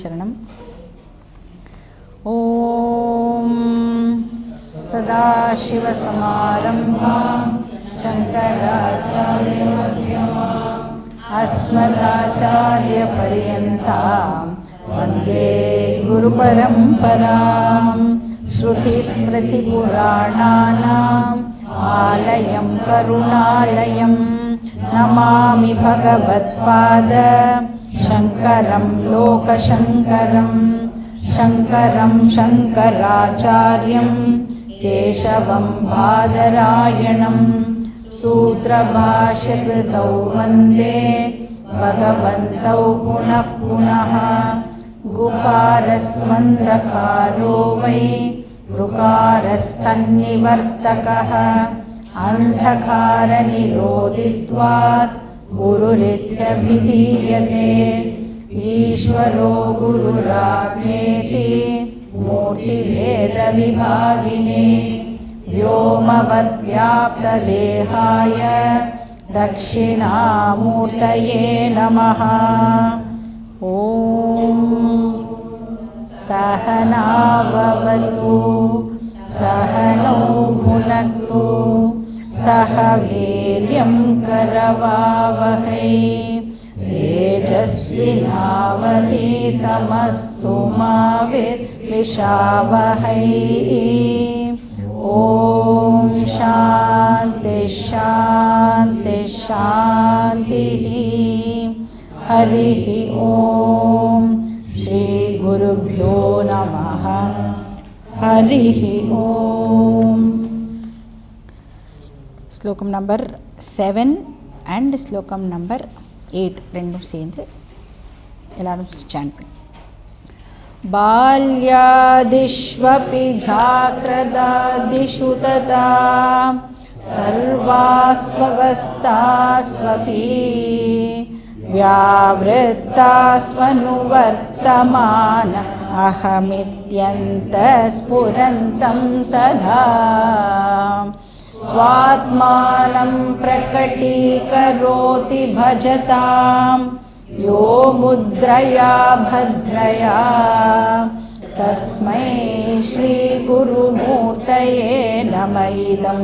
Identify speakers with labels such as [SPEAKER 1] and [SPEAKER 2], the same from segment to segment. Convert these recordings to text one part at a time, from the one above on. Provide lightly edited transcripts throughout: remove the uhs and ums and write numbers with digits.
[SPEAKER 1] चरणम्। ॐ सदाशिवसमारम्भां शङ्कराचार्यमध्यमाम् अस्मदाचार्यपर्यन्तां वन्दे गुरुपरम्परां। श्रुतिस्मृतिपुराणानाम् आलयं करुणालयं नमामि भगवत्पाद शङ्करं लोकशङ्करं। शङ्करं शङ्कराचार्यं केशवं बादरायणं सूत्रभाष्यकृतौ वन्दे भगवन्तौ पुनः पुनः। गुकारस्मन्दकारो वै ऋकारस्तन्निवर्तकः अन्धकारनिरोधित्वात् गुरुरित्यभिधीयते। ईश्वरो गुरुरात्मेति मूर्तिभेदविभागिने व्योमवद्व्याप्तदेहाय दक्षिणामूर्तये नमः। ॐ सहना भवतु सहनौ भुनक्तु सह वीर्यं करवावहै तेजस्विनावधीतमस्तु मा विद्विषावहै। ॐ शान्ति शान्ति शान्तिः। हरिः ॐ श्री गुरुभ्यो नमः। हरिः ॐ। श्लोकम नंबर 7 and श्लोकम नंबर 8 ரெண்டும் சேர்ந்து எல்லாரும் ஸ்டாண்ட் பண்ணி। बाल्यादिष्वपि जाग्रदादिषु तथा सर्वास्वस्थास्वपि व्यावृत्तास्वनुवर्तमान अहमित्यन्तस्फुरन्तं सदा। स्वात्मानं प्रकटीकरोति भजतां यो मुद्रया भद्रया तस्मै श्रीगुरुमूर्तये नमः। इदं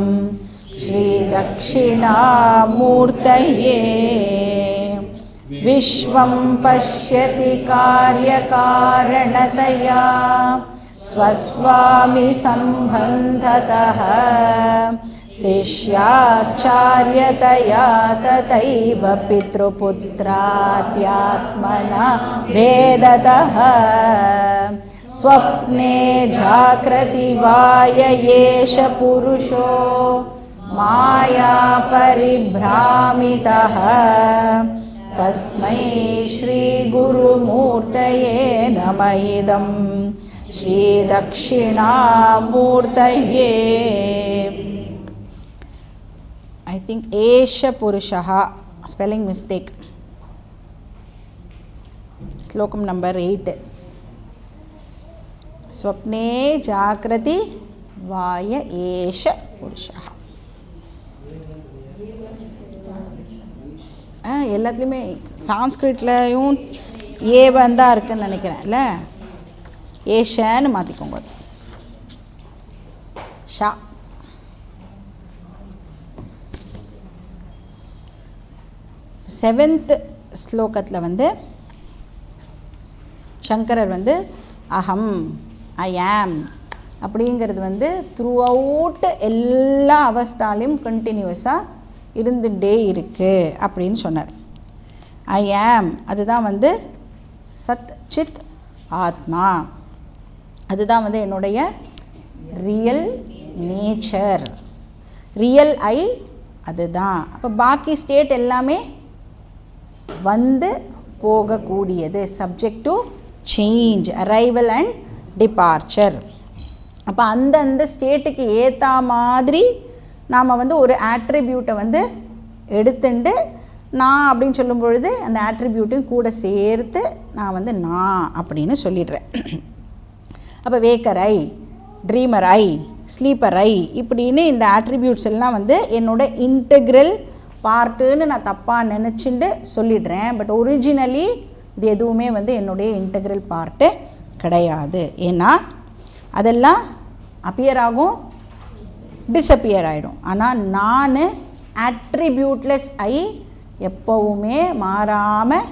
[SPEAKER 1] श्रीदक्षिणामूर्तये। विश्वं पश्यति कार्यकारणतया स्वस्वामि सम्बन्धतः शिष्याचार्यतया तथैव पितृपुत्रात्यात्मना भेदतः। स्वप्ने जाग्रति वा एष पुरुषो माया परिभ्रामितः तस्मै श्रीगुरुमूर्तये नमः। इदं श्रीदक्षिणामूर्तये। I think Esha Purushaha, spelling mistake. Slokam number 8. Swapne Jagrati Vaya Esha Purushaha. எல்லாத்துலேயுமே சான்ஸ்கிரிட்லையும் ஏ வந்தா இருக்குன்னு நினைக்கிறேன்ல, ஏஷன்னு மாற்றிக்கோங்க. ஷா. செவன்த் ஸ்லோகத்தில் வந்து சங்கரர் வந்து அகம், ஐ ஆம் அப்படிங்கிறது வந்து த்ரூ அவுட் எல்லா அவஸ்தாலையும் கண்டினியூஸாக இருந்துகிட்டே இருக்குது அப்படின்னு சொன்னார். ஐ ஆம் அதுதான் வந்து சத் சித் ஆத்மா, அதுதான் வந்து என்னுடைய ரியல் நேச்சர், ரியல் ஐ அதுதான். அப்போ பாக்கி ஸ்டேட் எல்லாமே வந்து போகக்கூடியது, subject to change, arrival and departure. அப்போ அந்தந்த ஸ்டேட்டுக்கு ஏற்ற மாதிரி நாம் வந்து ஒரு ஆட்ரிபியூட்டை வந்து எடுத்துட்டு நான் அப்படின்னு சொல்லும் பொழுது அந்த ஆட்ரிபியூட்டையும் கூட சேர்த்து நான் வந்து நான் அப்படின்னு சொல்லிடுறேன். அப்போ வேக்கர் ஐ, ட்ரீமர் ஐ, ஸ்லீப்பர் ஐ இப்படின்னு இந்த ஆட்ரிபியூட்ஸ் எல்லாம் வந்து என்னோட இன்டெக்ரல் பார்ட்டுன்னு நான் தப்பாக நினச்சிட்டு சொல்லிடுறேன். பட் ஒரிஜினலி இது எதுவுமே வந்து என்னுடைய இன்டெக்ரல் பார்ட்டு கிடையாது. ஏன்னா அதெல்லாம் அப்பியர் ஆகும், டிஸப்பியர் ஆகிடும். ஆனால் நான் அட்ரிபியூட்லெஸ் ஐ எப்போவுமே மாறாமல்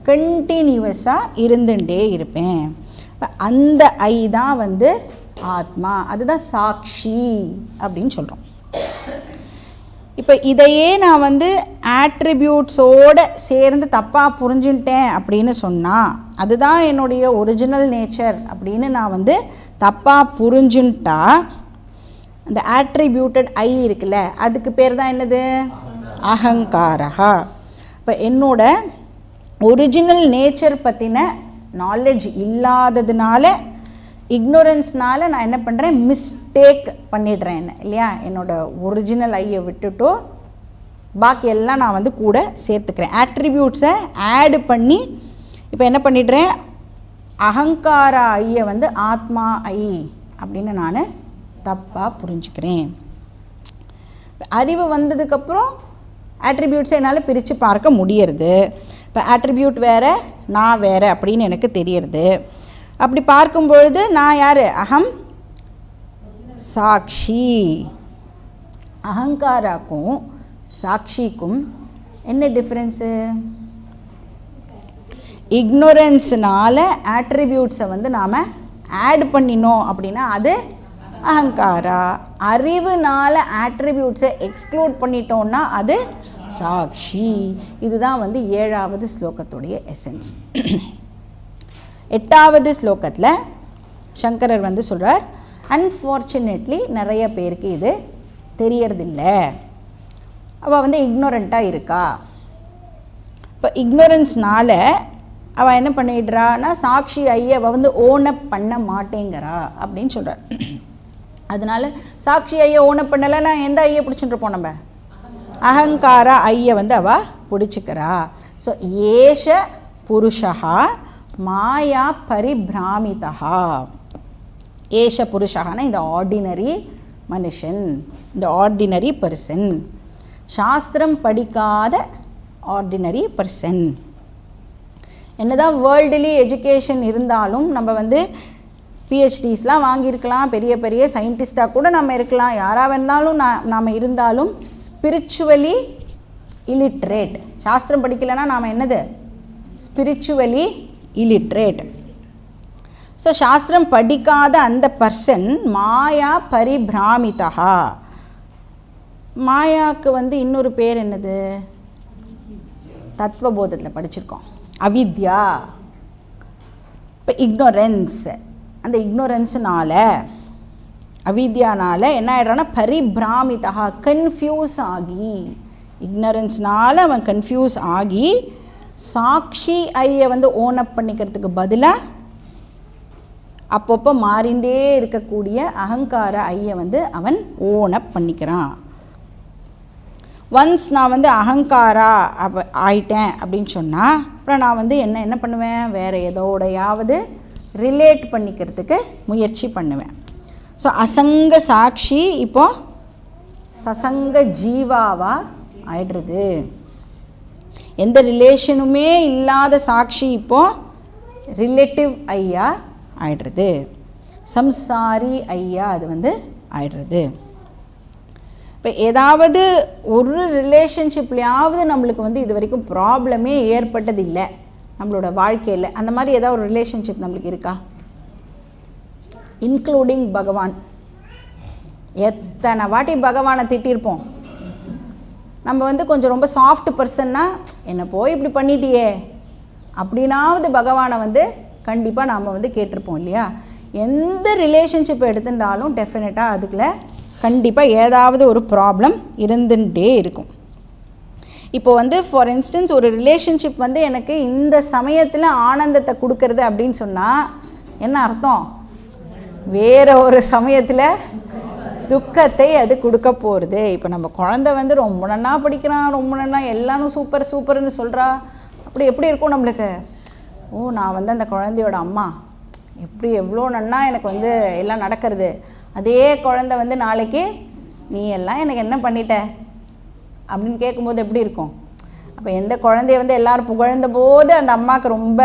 [SPEAKER 1] கண்டினியூவஸாக இருந்துகிட்டே இருப்பேன். அந்த ஐ தான் வந்து ஆத்மா, அதுதான் சாட்சி அப்படின்னு சொல்கிறோம். இப்போ இதையே நான் வந்து ஆட்ரிபியூட்ஸோடு சேர்ந்து தப்பாக புரிஞ்சுட்டேன் அப்படின்னு சொன்னால், அதுதான் என்னுடைய ஒரிஜினல் நேச்சர் அப்படின்னு நான் வந்து தப்பாக புரிஞ்சுட்டா, அந்த ஆட்ரிபியூட்டட் ஐ இருக்குல்ல, அதுக்கு பேர் தான் என்னது? அகங்காரா. இப்போ என்னோட ஒரிஜினல் நேச்சர் பற்றின நாலேஜ் இல்லாததுனால, இக்னோரன்ஸ்னால நான் என்ன பண்ணுறேன், மிஸ்டேக் பண்ணிடுறேன் என்ன இல்லையா? என்னோடய ஒரிஜினல் ஐயை விட்டுட்டோ பாக்கி எல்லாம் நான் வந்து கூட சேர்த்துக்கிறேன். ஆட்ரிபியூட்ஸை ஆடு பண்ணி இப்போ என்ன பண்ணிடுறேன், அகங்கார ஐயை வந்து ஆத்மா ஐ அப்படின்னு நான் தப்பாக புரிஞ்சுக்கிறேன். அறிவு வந்ததுக்கப்புறம் ஆட்ரிபியூட்ஸை என்னால் பிரித்து பார்க்க முடியறது. இப்போ ஆட்ரிபியூட் வேறு, நான் வேறு அப்படின்னு எனக்கு தெரியறது. அப்படி பார்க்கும்பொழுது நான் யார்? அகம் சாட்சி. அகங்காராக்கும் சாட்சிக்கும் என்ன டிஃப்ரென்ஸு? இக்னோரன்ஸ்னால் ஆட்ரிபியூட்ஸை வந்து நாம் ஆட் பண்ணினோம் அப்படின்னா அது அகங்காரா. அறிவுனால் ஆட்ரிபியூட்ஸை எக்ஸ்க்ளூட் பண்ணிட்டோன்னா அது சாட்சி. இதுதான் வந்து 7வது ஸ்லோகத்துடைய எசன்ஸ். 8வது ஸ்லோகத்தில் சங்கரர் வந்து சொல்கிறார், அன்ஃபார்ச்சுனேட்லி நிறைய பேருக்கு இது தெரியறதில்ல. அவள் வந்து இக்னோரண்ட்டாக இருக்கா. இப்போ இக்னோரன்ஸ்னால் அவள் என்ன பண்ணிடுறான்னா சாட்சி ஐயை அவள் வந்து ஓனப் பண்ண மாட்டேங்கிறா அப்படின்னு சொல்கிறார். அதனால் சாட்சி ஐயை ஓனப் பண்ணலைன்னா எந்த ஐயை பிடிச்சிட்டுருப்போம் நம்ம? அகங்கார ஐயை வந்து அவள் பிடிச்சிக்கிறா. ஸோ ஏஷ புருஷா மாயா பரிபிராமிதா. ஏஷ புருஷானா இந்த ஆர்டினரி மனுஷன், இந்த ஆர்டினரி பர்சன், சாஸ்திரம் படிக்காத ஆர்டினரி பர்சன். என்னதான் வேர்ல்டுலி எஜுகேஷன் இருந்தாலும் நம்ம வந்து பிஹெச்டிஸ்லாம் வாங்கியிருக்கலாம், பெரிய பெரிய சயின்டிஸ்டாக கூட நம்ம இருக்கலாம், யாராக இருந்தாலும் நாம் இருந்தாலும் ஸ்பிரிச்சுவலி இல்லிட்ரேட். சாஸ்திரம் படிக்கலைன்னா நாம் என்னது? Spiritually illiterate. ஸோ சாஸ்திரம் படிக்காத அந்த பர்சன் மாயா பரிபிராமிதா. மாயாவுக்கு வந்து இன்னொரு பேர் என்னது? தத்துவபோதத்தில் படிச்சிருக்கோம், அவித்யா. இப்போ இக்னோரன்ஸ், அந்த இக்னோரன்ஸுனால அவித்யானால் என்ன ஆகிடுறான்னா பரிபிராமிதா, கன்ஃபியூஸ் ஆகி, இக்னரன்ஸ்னால் அவன் கன்ஃபியூஸ் ஆகி சாட்சி ஐயை வந்து ஓனப் பண்ணிக்கிறதுக்கு பதிலாக அப்பப்போ மாறிண்டே இருக்கக்கூடிய அகங்கார ஐயை வந்து அவன் ஓனப் பண்ணிக்கிறான். ஒன்ஸ் நான் வந்து அகங்காரா ஆயிட்டேன் அப்படின்னு சொன்னால் அப்புறம் நான் வந்து என்ன பண்ணுவேன், வேறு எதோடையாவது ரிலேட் பண்ணிக்கிறதுக்கு முயற்சி பண்ணுவேன். ஸோ அசங்க சாட்சி இப்போது சசங்க ஜீவாவாக ஆயிடுறது. எந்த ரிலேஷனுமே இல்லாத சாட்சி இப்போது ரிலேட்டிவ் ஐயா ஆயிடுறது, சம்சாரி ஐயா அது வந்து ஆயிடுறது. இப்போ ஏதாவது ஒரு ரிலேஷன்ஷிப்லையாவது நம்மளுக்கு வந்து இது வரைக்கும் ப்ராப்ளமே ஏற்பட்டதில்லை நம்மளோட வாழ்க்கையில். அந்த மாதிரி ஏதாவது ஒரு ரிலேஷன்ஷிப் நம்மளுக்கு இருக்கா? இன்க்ளூடிங் பகவான். எத்தனை வாட்டி பகவானை திட்டிருப்போம். நம்ம வந்து கொஞ்சம் ரொம்ப சாஃப்ட் பர்சன்னா என்னை போய் இப்படி பண்ணிட்டியே அப்படின்னாவது பகவானை வந்து கண்டிப்பாக நாம் வந்து கேட்டிருப்போம் இல்லையா? எந்த ரிலேஷன்ஷிப் எடுத்துட்டாலும் டெஃபினட்டாக அதுக்குள்ள கண்டிப்பாக ஏதாவது ஒரு ப்ராப்ளம் இருந்துகிட்டே இருக்கும். இப்போ வந்து ஃபார் இன்ஸ்டன்ஸ் ஒரு ரிலேஷன்ஷிப் வந்து எனக்கு இந்த சமயத்தில் ஆனந்தத்தை கொடுக்கறது அப்படின்னு சொன்னால் என்ன அர்த்தம்? வேறு ஒரு சமயத்தில் துக்கத்தை அது கொடுக்க போகிறது. இப்போ நம்ம குழந்தை வந்து ரொம்ப நன்னா படிக்கிறான், ரொம்ப நன்னா எல்லாரும் சூப்பர் சூப்பர்னு சொல்கிறா, அப்படி எப்படி இருக்கும் நம்மளுக்கு? ஓ, நான் வந்து அந்த குழந்தையோட அம்மா, எப்படி எவ்வளோ நன்னா எனக்கு வந்து எல்லாம் நடக்கிறது. அதே குழந்தை வந்து நாளைக்கு நீ எல்லாம் எனக்கு என்ன பண்ணிட்ட அப்படின்னு கேட்கும்போது எப்படி இருக்கும்? அப்போ எந்த குழந்தைய வந்து எல்லோரும் புகழ்ந்த போது அந்த அம்மாவுக்கு ரொம்ப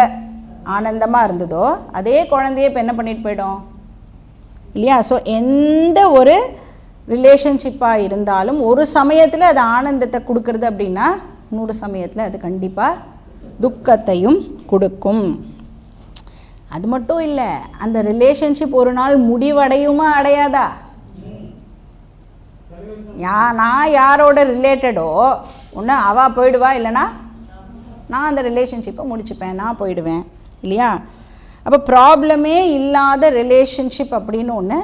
[SPEAKER 1] ஆனந்தமாக இருந்ததோ அதே குழந்தைய இப்போ என்ன பண்ணிட்டு போயிடும் இல்லையா? ஸோ எந்த ஒரு ரிலேஷன்ஷிப்பாக இருந்தாலும் ஒரு சமயத்தில் அது ஆனந்தத்தை கொடுக்கறது அப்படின்னா இன்னொரு சமயத்தில் அது கண்டிப்பாக துக்கத்தையும் கொடுக்கும். அது மட்டும் இல்லை, அந்த ரிலேஷன்ஷிப் ஒரு நாள் முடிவடையுமா அடையாதா? நான் யாரோட ரிலேட்டடோ ஒன்று அவள் போயிடுவா, இல்லைனா நான் அந்த ரிலேஷன்ஷிப்பை முடிச்சுப்பேன், நான் போயிடுவேன் இல்லையா? அப்போ ப்ராப்ளமே இல்லாத ரிலேஷன்ஷிப் அப்படின்னு ஒன்று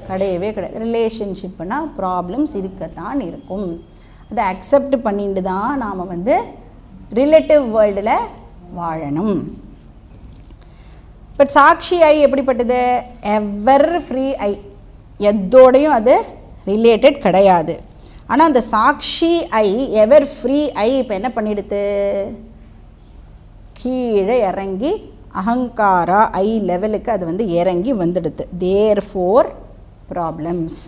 [SPEAKER 1] கிடையவே கிடையாது. ரிலேஷன்ஷிப்புனா ப்ராப்ளம்ஸ் இருக்கத்தான் இருக்கும். அதை அக்செப்ட் பண்ணிட்டு தான் நாம் வந்து ரிலேட்டிவ் வேர்ல்டில் வாழணும். பட் சாட்சி ஐ எப்படிப்பட்டது? எவர் ஃப்ரீ ஐ, எதோடையும் அது ரிலேட்டட் கிடையாது. ஆனால் அந்த சாட்சி ஐ எவர் ஃப்ரீ ஐ இப்போ என்ன பண்ணிடுது? கீழே இறங்கி அகங்காரா ஐ லெவலுக்கு அது வந்து இறங்கி வந்துடுது. தேர் ஃபோர் ப்ராப்ளம்ஸ்.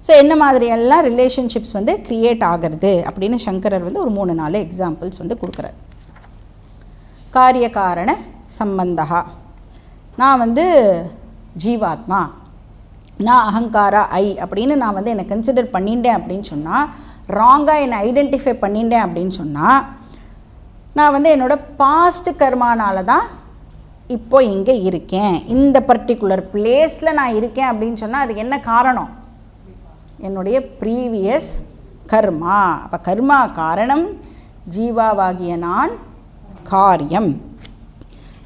[SPEAKER 1] ஸோ என்ன மாதிரியெல்லாம் ரிலேஷன்ஷிப்ஸ் வந்து க்ரியேட் ஆகிறது அப்படின்னு சங்கரர் வந்து ஒரு 3-4 எக்ஸாம்பிள்ஸ் வந்து கொடுக்குறார். காரிய காரண சம்பந்தா, நான் வந்து ஜீவாத்மா, நான் அகங்காரா ஐ அப்படின்னு நான் வந்து என்னை கன்சிடர் பண்ணிட்டேன் அப்படின்னு சொன்னால், ராங்காக என்னை ஐடென்டிஃபை பண்ணிட்டேன் அப்படின்னு சொன்னால், நான் வந்து என்னோடய பாஸ்ட் கர்மானால தான் இப்போ இங்கே இருக்கேன், இந்த பர்டிகுலர் பிளேஸில் நான் இருக்கேன் அப்படின்னு சொன்னால் அதுக்கு என்ன காரணம்? என்னுடைய ப்ரீவியஸ் கர்மா. அப்போ கர்மா காரணம், ஜீவாவாகிய நான் காரியம்.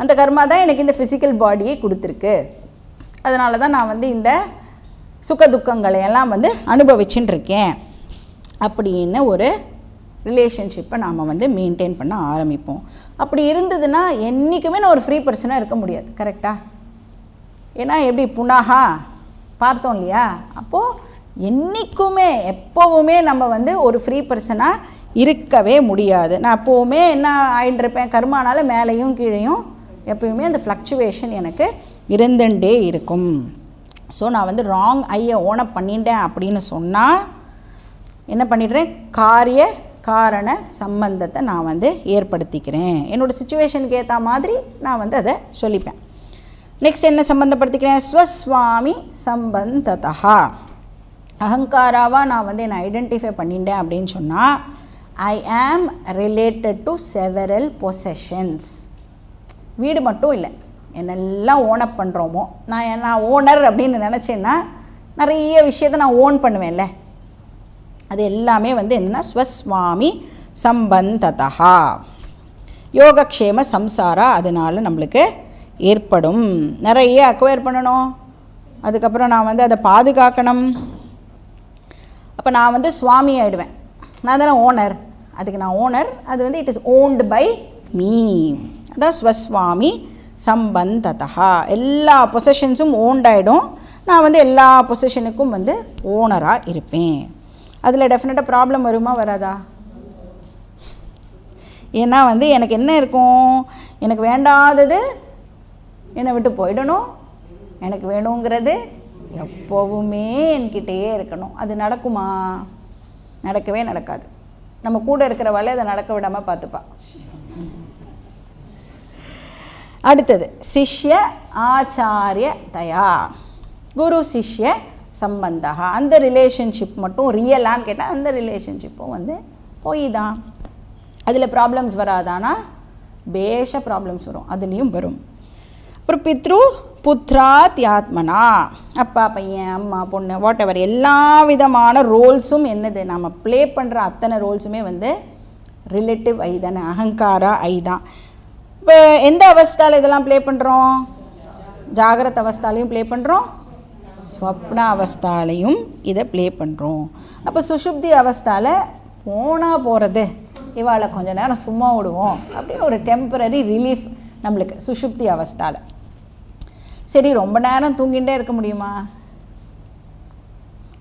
[SPEAKER 1] அந்த கர்மா தான் எனக்கு இந்த ஃபிசிக்கல் பாடியை கொடுத்துருக்கு. அதனால தான் நான் வந்து இந்த சுக துக்கங்களை எல்லாம் வந்து அனுபவிச்சுட்டு இருக்கேன் அப்படின்னு ஒரு ரிலேஷன்ஷிப்பை நாம் வந்து மெயின்டைன் பண்ண ஆரம்பிப்போம். அப்படி இருந்ததுன்னா என்றைக்குமே நான் ஒரு ஃப்ரீ பர்சனாக இருக்க முடியாது. கரெக்டாக? ஏன்னா எப்படி புனாகா பார்த்தோம் இல்லையா? அப்போது என்றைக்குமே எப்போவுமே நம்ம வந்து ஒரு ஃப்ரீ பர்சனாக இருக்கவே முடியாது. நான் எப்போவுமே என்ன ஆகிட்டுருப்பேன், கர்மானால மேலேயும் கீழேயும் எப்போயுமே அந்த ஃப்ளக்சுவேஷன் எனக்கு இருந்துட்டே இருக்கும். ஸோ நான் வந்து ராங் ஐயை ஓனப் பண்ணிட்டேன் அப்படின்னு சொன்னால் என்ன பண்ணிடுறேன்? காரிய காரண சம்பந்தத்தை நான் வந்து ஏற்படுத்திக்கிறேன். என்னோடய சுச்சுவேஷனுக்கு ஏற்ற மாதிரி நான் வந்து அதை சொல்லிப்பேன். நெக்ஸ்ட் என்ன சம்பந்தப்படுத்திக்கிறேன்? ஸ்வஸ்வாமி சம்பந்ததா, அகங்காராவாக நான் வந்து என்னை ஐடென்டிஃபை பண்ணிட்டேன் அப்படின்னு சொன்னால், ஐ ஆம் ரிலேட்டட் டு செவரல் பொசஷன்ஸ். வீடு மட்டும் இல்லை, என்னெல்லாம் ஓனப் பண்ணுறோமோ, நான் ஓனர் அப்படின்னு நினச்சேன்னா நிறைய விஷயத்தை நான் ஓன் பண்ணுவேன்ல, அது எல்லாமே வந்து என்னென்னா ஸ்வஸ்வாமி சம்பந்ததா. யோகக்ஷேம சம்சாரா அதனால் நம்மளுக்கு ஏற்படும். நிறைய அக்வயர் பண்ணணும், அதுக்கப்புறம் நான் வந்து அதை பாதுகாக்கணும். அப்போ நான் வந்து சுவாமி ஆகிடுவேன், நான் தானே ஓனர், அதுக்கு நான் ஓனர், அது வந்து it is owned by me. அதான் ஸ்வஸ்வாமி சம்பந்ததா. எல்லா பொசஷன்ஸும் ஓன்டாயிடும், நான் வந்து எல்லா பொசிஷனுக்கும் வந்து ஓனராக இருப்பேன். அதில் டெஃபினட்டாக ப்ராப்ளம் வருமா வராதா? ஏன்னா வந்து எனக்கு என்ன இருக்கும், எனக்கு வேண்டாதது என்னை விட்டு போயிடணும், எனக்கு வேணுங்கிறது எப்போவுமே என்கிட்டயே இருக்கணும். அது நடக்குமா? நடக்கவே நடக்காது. நம்ம கூட இருக்கிறவளை அதை நடக்க விடாமல் பார்த்துப்பா. அடுத்தது சிஷ்ய ஆச்சாரிய தயா, குரு சிஷ்ய சம்பந்தா. அந்த ரிலேஷன்ஷிப் மட்டும் ரியலான்னு கேட்டால் அந்த ரிலேஷன்ஷிப்பும் வந்து போய் தான். அதில் ப்ராப்ளம்ஸ் வராதானா? பேஷ ப்ராப்ளம்ஸ் வரும், அதுலேயும் வரும். அப்புறம் பித்ரு புத்ராத் ஆத்மனா, அப்பா பையன் அம்மா பொண்ணு வாட் எவர் எல்லா விதமான ரோல்ஸும் என்னது, நம்ம ப்ளே பண்ணுற அத்தனை ரோல்ஸுமே வந்து ரிலேட்டிவ் ஐ தானே, அகங்காரா ஐ தான். இப்போ எந்த அவஸ்தாவில் இதெல்லாம் ப்ளே பண்ணுறோம்? ஜாகிரத அவஸ்தாலையும் ப்ளே பண்ணுறோம், ஸ்வப்ன அவஸ்தாலையும் இதை ப்ளே பண்ணுறோம். அப்போ சுஷுப்தி அவஸ்தாவில் போனால் போகிறது, இவாளை கொஞ்சம் நேரம் சும்மா விடுவோம் அப்படின்னு ஒரு டெம்பரரி ரிலீஃப் நம்மளுக்கு சுஷுப்தி அவஸ்தாவில். சரி, ரொம்ப நேரம் தூங்கிகிட்டே இருக்க முடியுமா?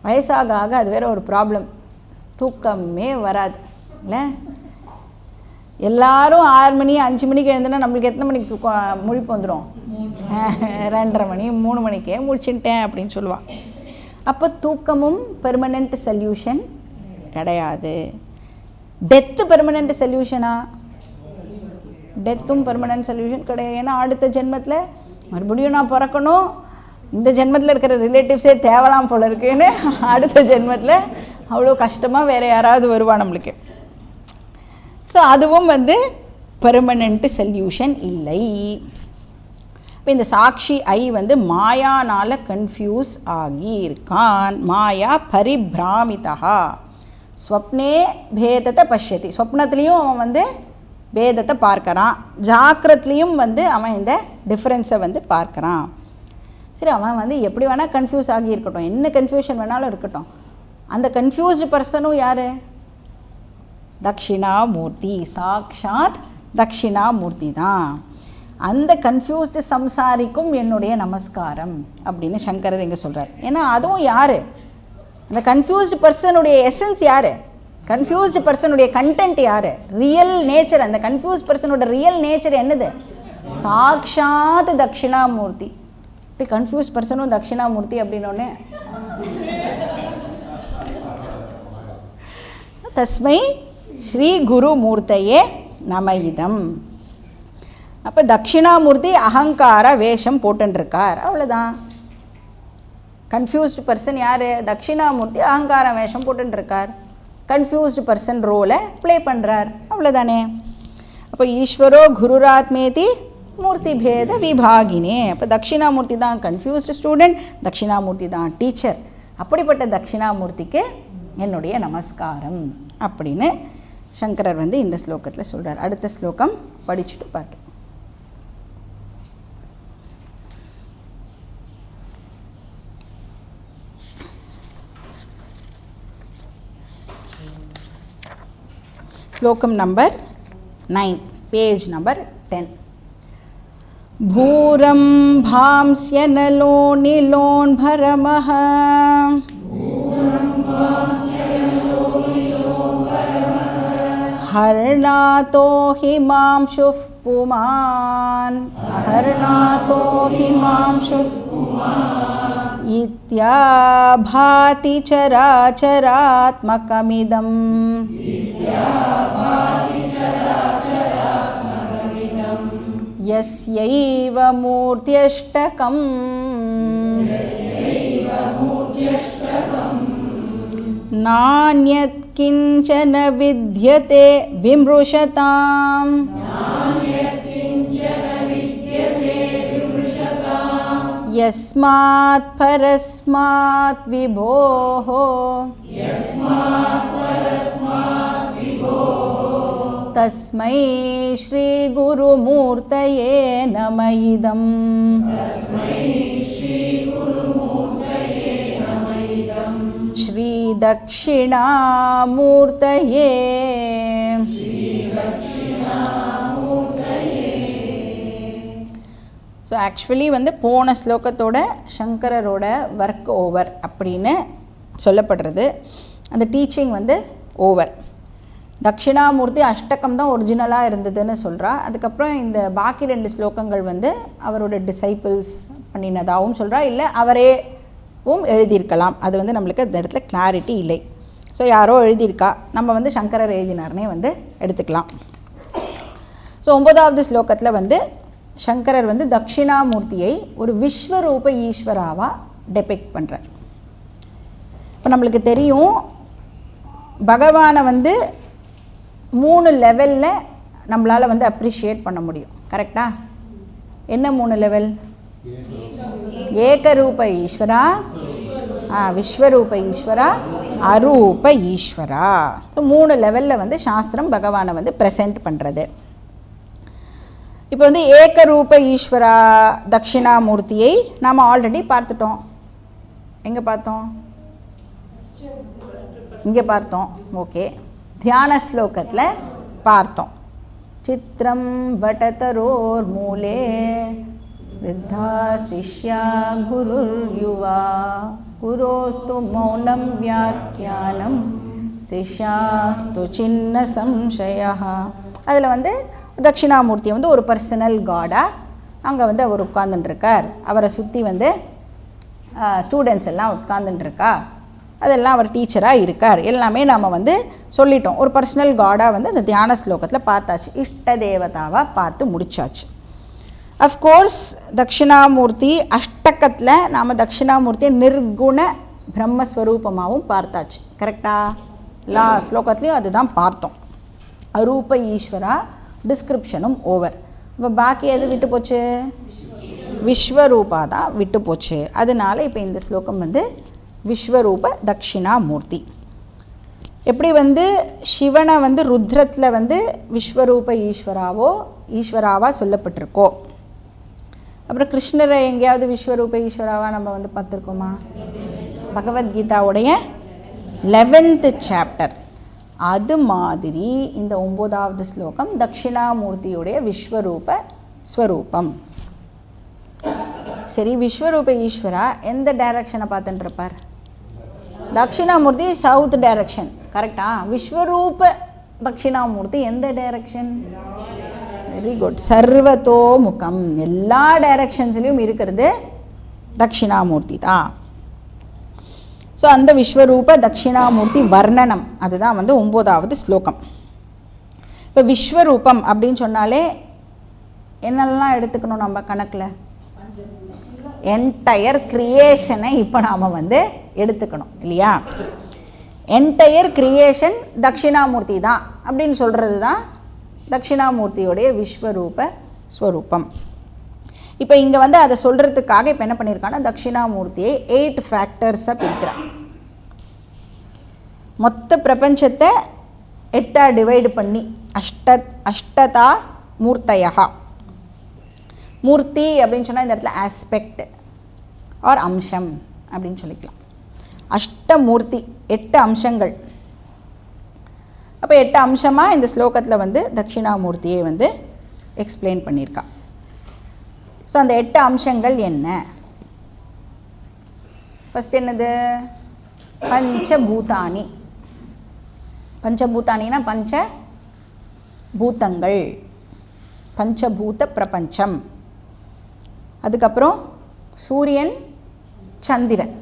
[SPEAKER 1] வயசாக ஆக அது வேறு ஒரு ப்ராப்ளம், தூக்கமே வராது இல்லை? எல்லாரும் 6 மணி 5 மணிக்கு எழுந்துனா நம்மளுக்கு எத்தனை மணிக்கு தூக்கம் முழிப்பு வந்துடும்? 2:30 மணி 3 மணிக்கே முடிச்சுட்டேன் அப்படின்னு சொல்லுவாள். அப்போ தூக்கமும் பெர்மனண்ட் சொல்யூஷன் கிடையாது. டெத்து பெர்மனெண்ட் சொல்யூஷனா? டெத்தும் பெர்மனெண்ட் சொல்யூஷன் கிடையாது. ஏன்னா அடுத்த ஜென்மத்தில் மறுபடியும் நான் பிறக்கணும், இந்த ஜென்மத்தில் இருக்கிற ரிலேட்டிவ்ஸே தேவலாம் போல இருக்குன்னு அடுத்த ஜென்மத்தில் அவ்வளோ கஷ்டமாக வேறு யாராவது வருவா நம்மளுக்கு. ஸோ அதுவும் வந்து பெர்மனெண்ட் சொல்யூஷன் இல்லை. இப்போ இந்த சாட்சி ஐ வந்து மாயானால் கன்ஃபியூஸ் ஆகி இருக்கான். மாயா பரிபிராமிதா ஸ்வப்னே பேதத்தை பஷ்யதி. ஸ்வப்னத்துலேயும் அவன் வந்து பேதத்தை பார்க்குறான், ஜாக்கிரத்துலேயும் வந்து அவன் இந்த டிஃப்ரென்ஸை வந்து பார்க்குறான். சரி, அவன் வந்து எப்படி வேணால் கன்ஃபியூஸ் ஆகி இருக்கட்டும், என்ன கன்ஃபியூஷன் வேணாலும் இருக்கட்டும். அந்த கன்ஃபியூஸ்டு பர்சனும் யார்? தக்ஷிணாமூர்த்தி, சாக்ஷாத் தக்ஷிணாமூர்த்தி தான். அந்த கன்ஃபியூஸ்டு சம்சாரிக்கும் என்னுடைய நமஸ்காரம் அப்படின்னு சங்கரர் எங்கே சொல்கிறார். ஏன்னா அதுவும் யார்? அந்த கன்ஃபியூஸ்டு பர்சனுடைய எசன்ஸ் யார்? கன்ஃபியூஸ்டு பர்சனுடைய கண்டென்ட் யார்? Real nature. அந்த கன்ஃபியூஸ் பர்சனோட ரியல் நேச்சர் என்னது? சாக்ஷாத் தக்ஷிணாமூர்த்தி. இப்படி கன்ஃபியூஸ் பர்சனும் தக்ஷிணாமூர்த்தி அப்படின்னோடனே தஸ்மை ஸ்ரீ குரு மூர்த்தையே நம இதம். அப்போ தக்ஷிணாமூர்த்தி அகங்கார வேஷம் போட்டுருக்கார், அவ்வளோதான். கன்ஃபியூஸ்டு பர்சன் யார்? தக்ஷிணாமூர்த்தி அகங்கார வேஷம் போட்டுருக்கார், கன்ஃபியூஸ்டு பர்சன் ரோலை ப்ளே பண்ணுறார், அவ்வளோதானே. அப்போ ஈஸ்வரோ குருராத்மேதி மூர்த்தி பேத விபாகினே. அப்போ தக்ஷிணாமூர்த்தி தான் கன்ஃபியூஸ்டு ஸ்டூடெண்ட், தக்ஷிணாமூர்த்தி தான் டீச்சர். அப்படிப்பட்ட தக்ஷிணாமூர்த்திக்கு என்னுடைய நமஸ்காரம் அப்படின்னு சங்கரர் வந்து இந்த ஸ்லோகத்தில் சொல்கிறார். அடுத்த ஸ்லோகம் படிச்சுட்டு பார்க்கலாம். श्लोकम नंबर 9, पेज नंबर 10. भूरं भांस्य नलो नीलोन् भरमः हर्णातो हिमांशुः पुमान् हर्णातो हिमांशुः इत्याभाति चराचरात्मकमिदम् यस्यैव मूर्त्यष्टकम् नान्यत् किञ्चन विद्यते विमृशताम् यस्मात् परस्मात् विभोः तस्मै श्री गुरुमूर्तये नम इदम्. श्री दक्षिणामूर्तये. ஸோ ஆக்சுவலி வந்து போன ஸ்லோகத்தோட சங்கரரோட ஒர்க் ஓவர் அப்படின்னு சொல்லப்படுறது. அந்த டீச்சிங் வந்து ஓவர். தக்ஷிணாமூர்த்தி அஷ்டகம் தான் ஒரிஜினலாக இருந்ததுன்னு சொல்கிறா. அதுக்கப்புறம் இந்த பாக்கி 2 ஸ்லோகங்கள் வந்து அவரோட டிசைபிள்ஸ் பண்ணினதாகவும் சொல்கிறா, இல்லை அவரேவும் எழுதியிருக்கலாம். அது வந்து நம்மளுக்கு அந்த இடத்துல கிளாரிட்டி இல்லை. ஸோ யாரோ எழுதியிருக்கா, நம்ம வந்து சங்கரர் எழுதினார்னே வந்து எடுத்துக்கலாம். ஸோ 9வது ஸ்லோகத்தில் வந்து சங்கரர் வந்து தக்ஷிணாமூர்த்தியை ஒரு விஸ்வரூப ஈஸ்வராவாக டெபிக்ட் பண்ணுறார். இப்போ நம்மளுக்கு தெரியும், பகவானை வந்து 3 லெவலில் நம்மளால் வந்து அப்ரிஷியேட் பண்ண முடியும். கரெக்டா? என்ன 3 லெவல்? ஏகரூப ஈஸ்வரா, விஸ்வரூப ஈஸ்வரா, அரூப ஈஸ்வரா. ஸோ 3 லெவலில் வந்து சாஸ்திரம் பகவானை வந்து ப்ரெசென்ட் பண்ணுறது. இப்போ வந்து ஏகரூப ஈஸ்வரா தக்ஷிணாமூர்த்தியை நாம் ஆல்ரெடி பார்த்துட்டோம். எங்கே பார்த்தோம்? இங்கே பார்த்தோம். ஓகே, தியான ஸ்லோகத்தில் பார்த்தோம். சித்திரம் வடதரோர் மூலே வித்தா சிஷ்யா குருர் யுவா குரோஸ்து மௌனம் வியாக்கியானம் சிஷ்யாஸ்து சின்ன சம்சயா. அதில் வந்து தக்ஷிணாமூர்த்தி வந்து ஒரு பர்சனல் காடாக அங்கே வந்து அவர் உட்கார்ந்துட்டுருக்கார். அவரை சுற்றி வந்து ஸ்டூடெண்ட்ஸ் எல்லாம் உட்கார்ந்துட்டுருக்கா. அதெல்லாம் அவர் டீச்சராக இருக்கார், எல்லாமே நாம் வந்து சொல்லிட்டோம். ஒரு பர்சனல் காடாக வந்து அந்த தியான ஸ்லோகத்தில் பார்த்தாச்சு, இஷ்ட தேவதாவாக பார்த்து முடித்தாச்சு. அஃப்கோர்ஸ் தட்சிணாமூர்த்தி அஷ்டகத்தில் நாம் தட்சிணாமூர்த்தியை நிர்குண பிரம்மஸ்வரூபமாகவும் பார்த்தாச்சு. கரெக்டாக எல்லா ஸ்லோகத்துலேயும் அதுதான் பார்த்தோம். அரூப ஈஸ்வரா டிஸ்கிரிப்ஷனும் ஓவர். இப்போ பாக்கி எது விட்டு போச்சு? விஸ்வரூபா தான் விட்டு போச்சு. அதனால இப்போ இந்த ஸ்லோகம் வந்து விஸ்வரூப தட்சிணாமூர்த்தி. எப்படி வந்து சிவனை வந்து ருத்ரத்தில் வந்து விஸ்வரூப ஈஸ்வராவா சொல்லப்பட்டிருக்கோ, அப்புறம் கிருஷ்ணரை எங்கேயாவது விஸ்வரூப ஈஸ்வராவா நம்ம வந்து பார்த்துருக்கோமா? பகவத்கீதாவுடைய 11th சாப்டர். அது மாதிரி இந்த 9வது ஸ்லோகம் தட்சிணாமூர்த்தியுடைய விஸ்வரூப ஸ்வரூபம். சரி, விஸ்வரூப ஈஸ்வரா எந்த டைரக்ஷனை பார்த்துட்டு இருப்பார்? தட்சிணாமூர்த்தி சவுத் டைரக்ஷன், கரெக்டா? விஸ்வரூப தட்சிணாமூர்த்தி எந்த டைரக்ஷன்? வெரி குட், சர்வதோமுகம், எல்லா டைரக்ஷன்ஸ்லேயும் இருக்கிறது தட்சிணாமூர்த்தி தான். ஸோ அந்த விஸ்வரூப தட்சிணாமூர்த்தி வர்ணனம் அதுதான் வந்து 9வது ஸ்லோகம். இப்போ விஸ்வரூபம் அப்படின்னு சொன்னாலே என்னெல்லாம் எடுத்துக்கணும் நம்ம கணக்கில்? என்டையர் கிரியேஷனை இப்போ நாம் வந்து எடுத்துக்கணும் இல்லையா? என்டையர் கிரியேஷன் தட்சிணாமூர்த்தி தான் அப்படின்னு சொல்கிறது தான் தட்சிணாமூர்த்தியோடைய விஸ்வரூப ஸ்வரூபம். இப்போ இங்கே வந்து அதை சொல்கிறதுக்காக இப்போ என்ன பண்ணியிருக்காங்கன்னா தட்சிணாமூர்த்தியை 8 ஃபேக்டர்ஸாக பிரிக்கிறான். மொத்த பிரபஞ்சத்தை 8ஆக டிவைடு பண்ணி அஷ்டதா மூர்த்தயா. மூர்த்தி அப்படின்னு சொன்னால் இந்த இடத்துல ஆஸ்பெக்ட் ஆர் அம்சம் அப்படின்னு சொல்லிக்கலாம். அஷ்டமூர்த்தி 8 அம்சங்கள். அப்போ 8 அம்சமாக இந்த ஸ்லோகத்தில் வந்து தட்சிணாமூர்த்தியை வந்து எக்ஸ்பிளைன் பண்ணியிருக்கா. ஸோ அந்த 8 அம்சங்கள் என்ன? ஃபஸ்ட் என்னது? பஞ்சபூதானி. பஞ்சபூதானினா பஞ்ச பூதங்கள், பஞ்சபூத பிரபஞ்சம். அதுக்கப்புறம் சூரியன் சந்திரன்.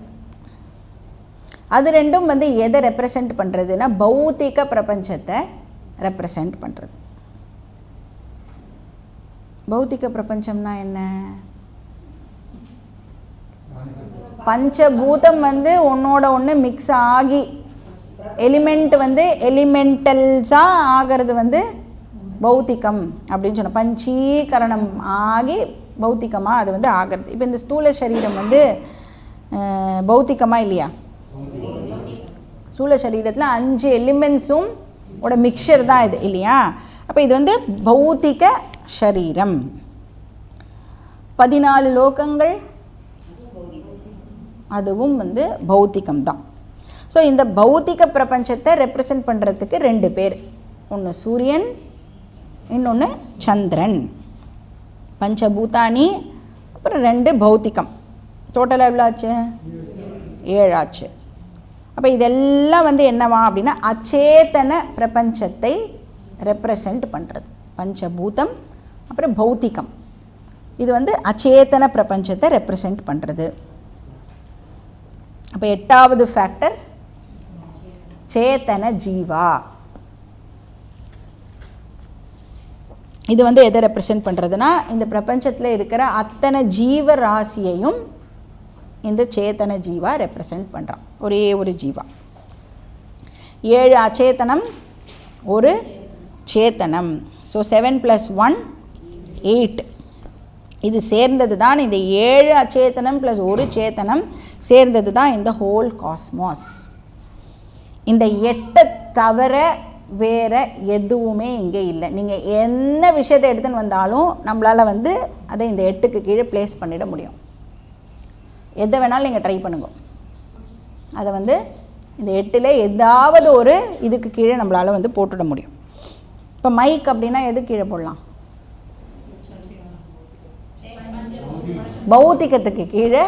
[SPEAKER 1] அது ரெண்டும் வந்து எதை ரெப்ரசன்ட் பண்ணுறதுன்னா பௌத்திக பிரபஞ்சத்தை ரெப்ரசன்ட் பண்ணுறது. பௌத்திக பிரபஞ்சம்னா என்ன? பஞ்சபூதம் வந்து ஒன்றோட ஒன்று மிக்ஸ் ஆகி எலிமெண்ட் வந்து எலிமெண்டல்ஸாக ஆகிறது வந்து பௌத்திகம் அப்படின்னு சொன்னோம். பஞ்சீகரணம் ஆகி பௌத்திகமாக அது வந்து ஆகிறது. இப்போ இந்த ஸ்தூல சரீரம் வந்து பௌத்திகமாக இல்லையா? ஸ்தூல சரீரத்தில் 5 எலிமெண்ட்ஸும் ஓட மிக்சர் தான் இது இல்லையா? அப்போ இது வந்து பௌத்திக சரீரம். 14 லோகங்கள் அதுவும் வந்து பௌத்திகம் தான். ஸோ இந்த பௌத்திக பிரபஞ்சத்தை ரெப்ரசன்ட் பண்ணுறதுக்கு 2 பேர், ஒன்று சூரியன், இன்னொன்று சந்திரன். பஞ்சபூதானி அப்புறம் 2 பௌத்திகம். டோட்டலாக எவ்வளோ ஆச்சு? 7 ஆச்சு. அப்போ இதெல்லாம் வந்து என்னவா அப்படின்னா அச்சேதன பிரபஞ்சத்தை ரெப்ரசன்ட் பண்ணுறது. பஞ்சபூதம் அப்புறம் பௌத்திகம் இது வந்து அச்சேதன பிரபஞ்சத்தை ரெப்ரசன்ட் பண்ணுறது. அப்போ 8வது ஃபேக்டர் சேத்தன ஜீவா. இது வந்து எதை ரெப்ரசன்ட் பண்ணுறதுனா இந்த பிரபஞ்சத்தில் இருக்கிற அத்தனை ஜீவராசியையும் இந்த சேத்தன ஜீவா ரெப்ரசன்ட் பண்ணுறான். ஒரே ஒரு ஜீவா. 7 அச்சேதனம், ஒரு சேத்தனம். ஸோ 7 + 1 8. இது சேர்ந்தது தான் இந்த 7 அச்சேதனம் + ஒரு சேத்தனம் சேர்ந்தது தான் இந்த ஹோல் காஸ்மாஸ். இந்த 8 தவிர வேறு எதுவுமே இங்கே இல்லை. நீங்கள் என்ன விஷயத்தை எடுத்துன்னு வந்தாலும் நம்மளால் வந்து அதை இந்த 8க்கு கீழே ப்ளேஸ் பண்ணிட முடியும். எதை வேணாலும் நீங்கள் ட்ரை பண்ணுங்க. அதை வந்து இந்த 8ல் ஏதாவது ஒரு இதுக்கு கீழே நம்மளால் வந்து போட்டுட முடியும். இப்போ மைக் அப்படின்னா எது கீழே போடலாம்? பௌத்திகத்துக்கு கீழே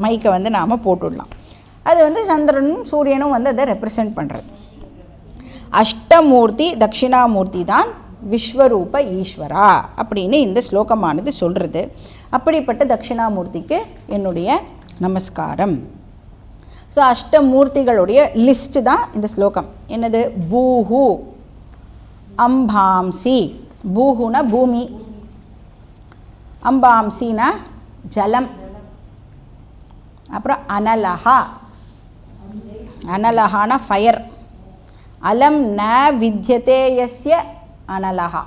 [SPEAKER 1] மைக்கை வந்து நாம் போட்டுடலாம். அது வந்து சந்திரனும் சூரியனும் வந்து அதை ரெப்ரசன்ட் பண்ணுறது. அஷ்டமூர்த்தி தட்சிணாமூர்த்தி தான் விஸ்வரூப ஈஸ்வரா அப்படின்னு இந்த ஸ்லோகமானது சொல்கிறது. அப்படிப்பட்ட தட்சிணாமூர்த்திக்கு என்னுடைய நமஸ்காரம். ஸோ அஷ்டமூர்த்திகளுடைய லிஸ்ட்டு தான் இந்த ஸ்லோகம். என்னது? பூஹு அம்பாம்சி. பூஹுனா பூமி, அம்பாம்சினா ஜலம், அப்புறம் அனலஹா, அனலஹானா ஃபயர். அலம் ந வித்யதே யஸ்ய அனலஹா.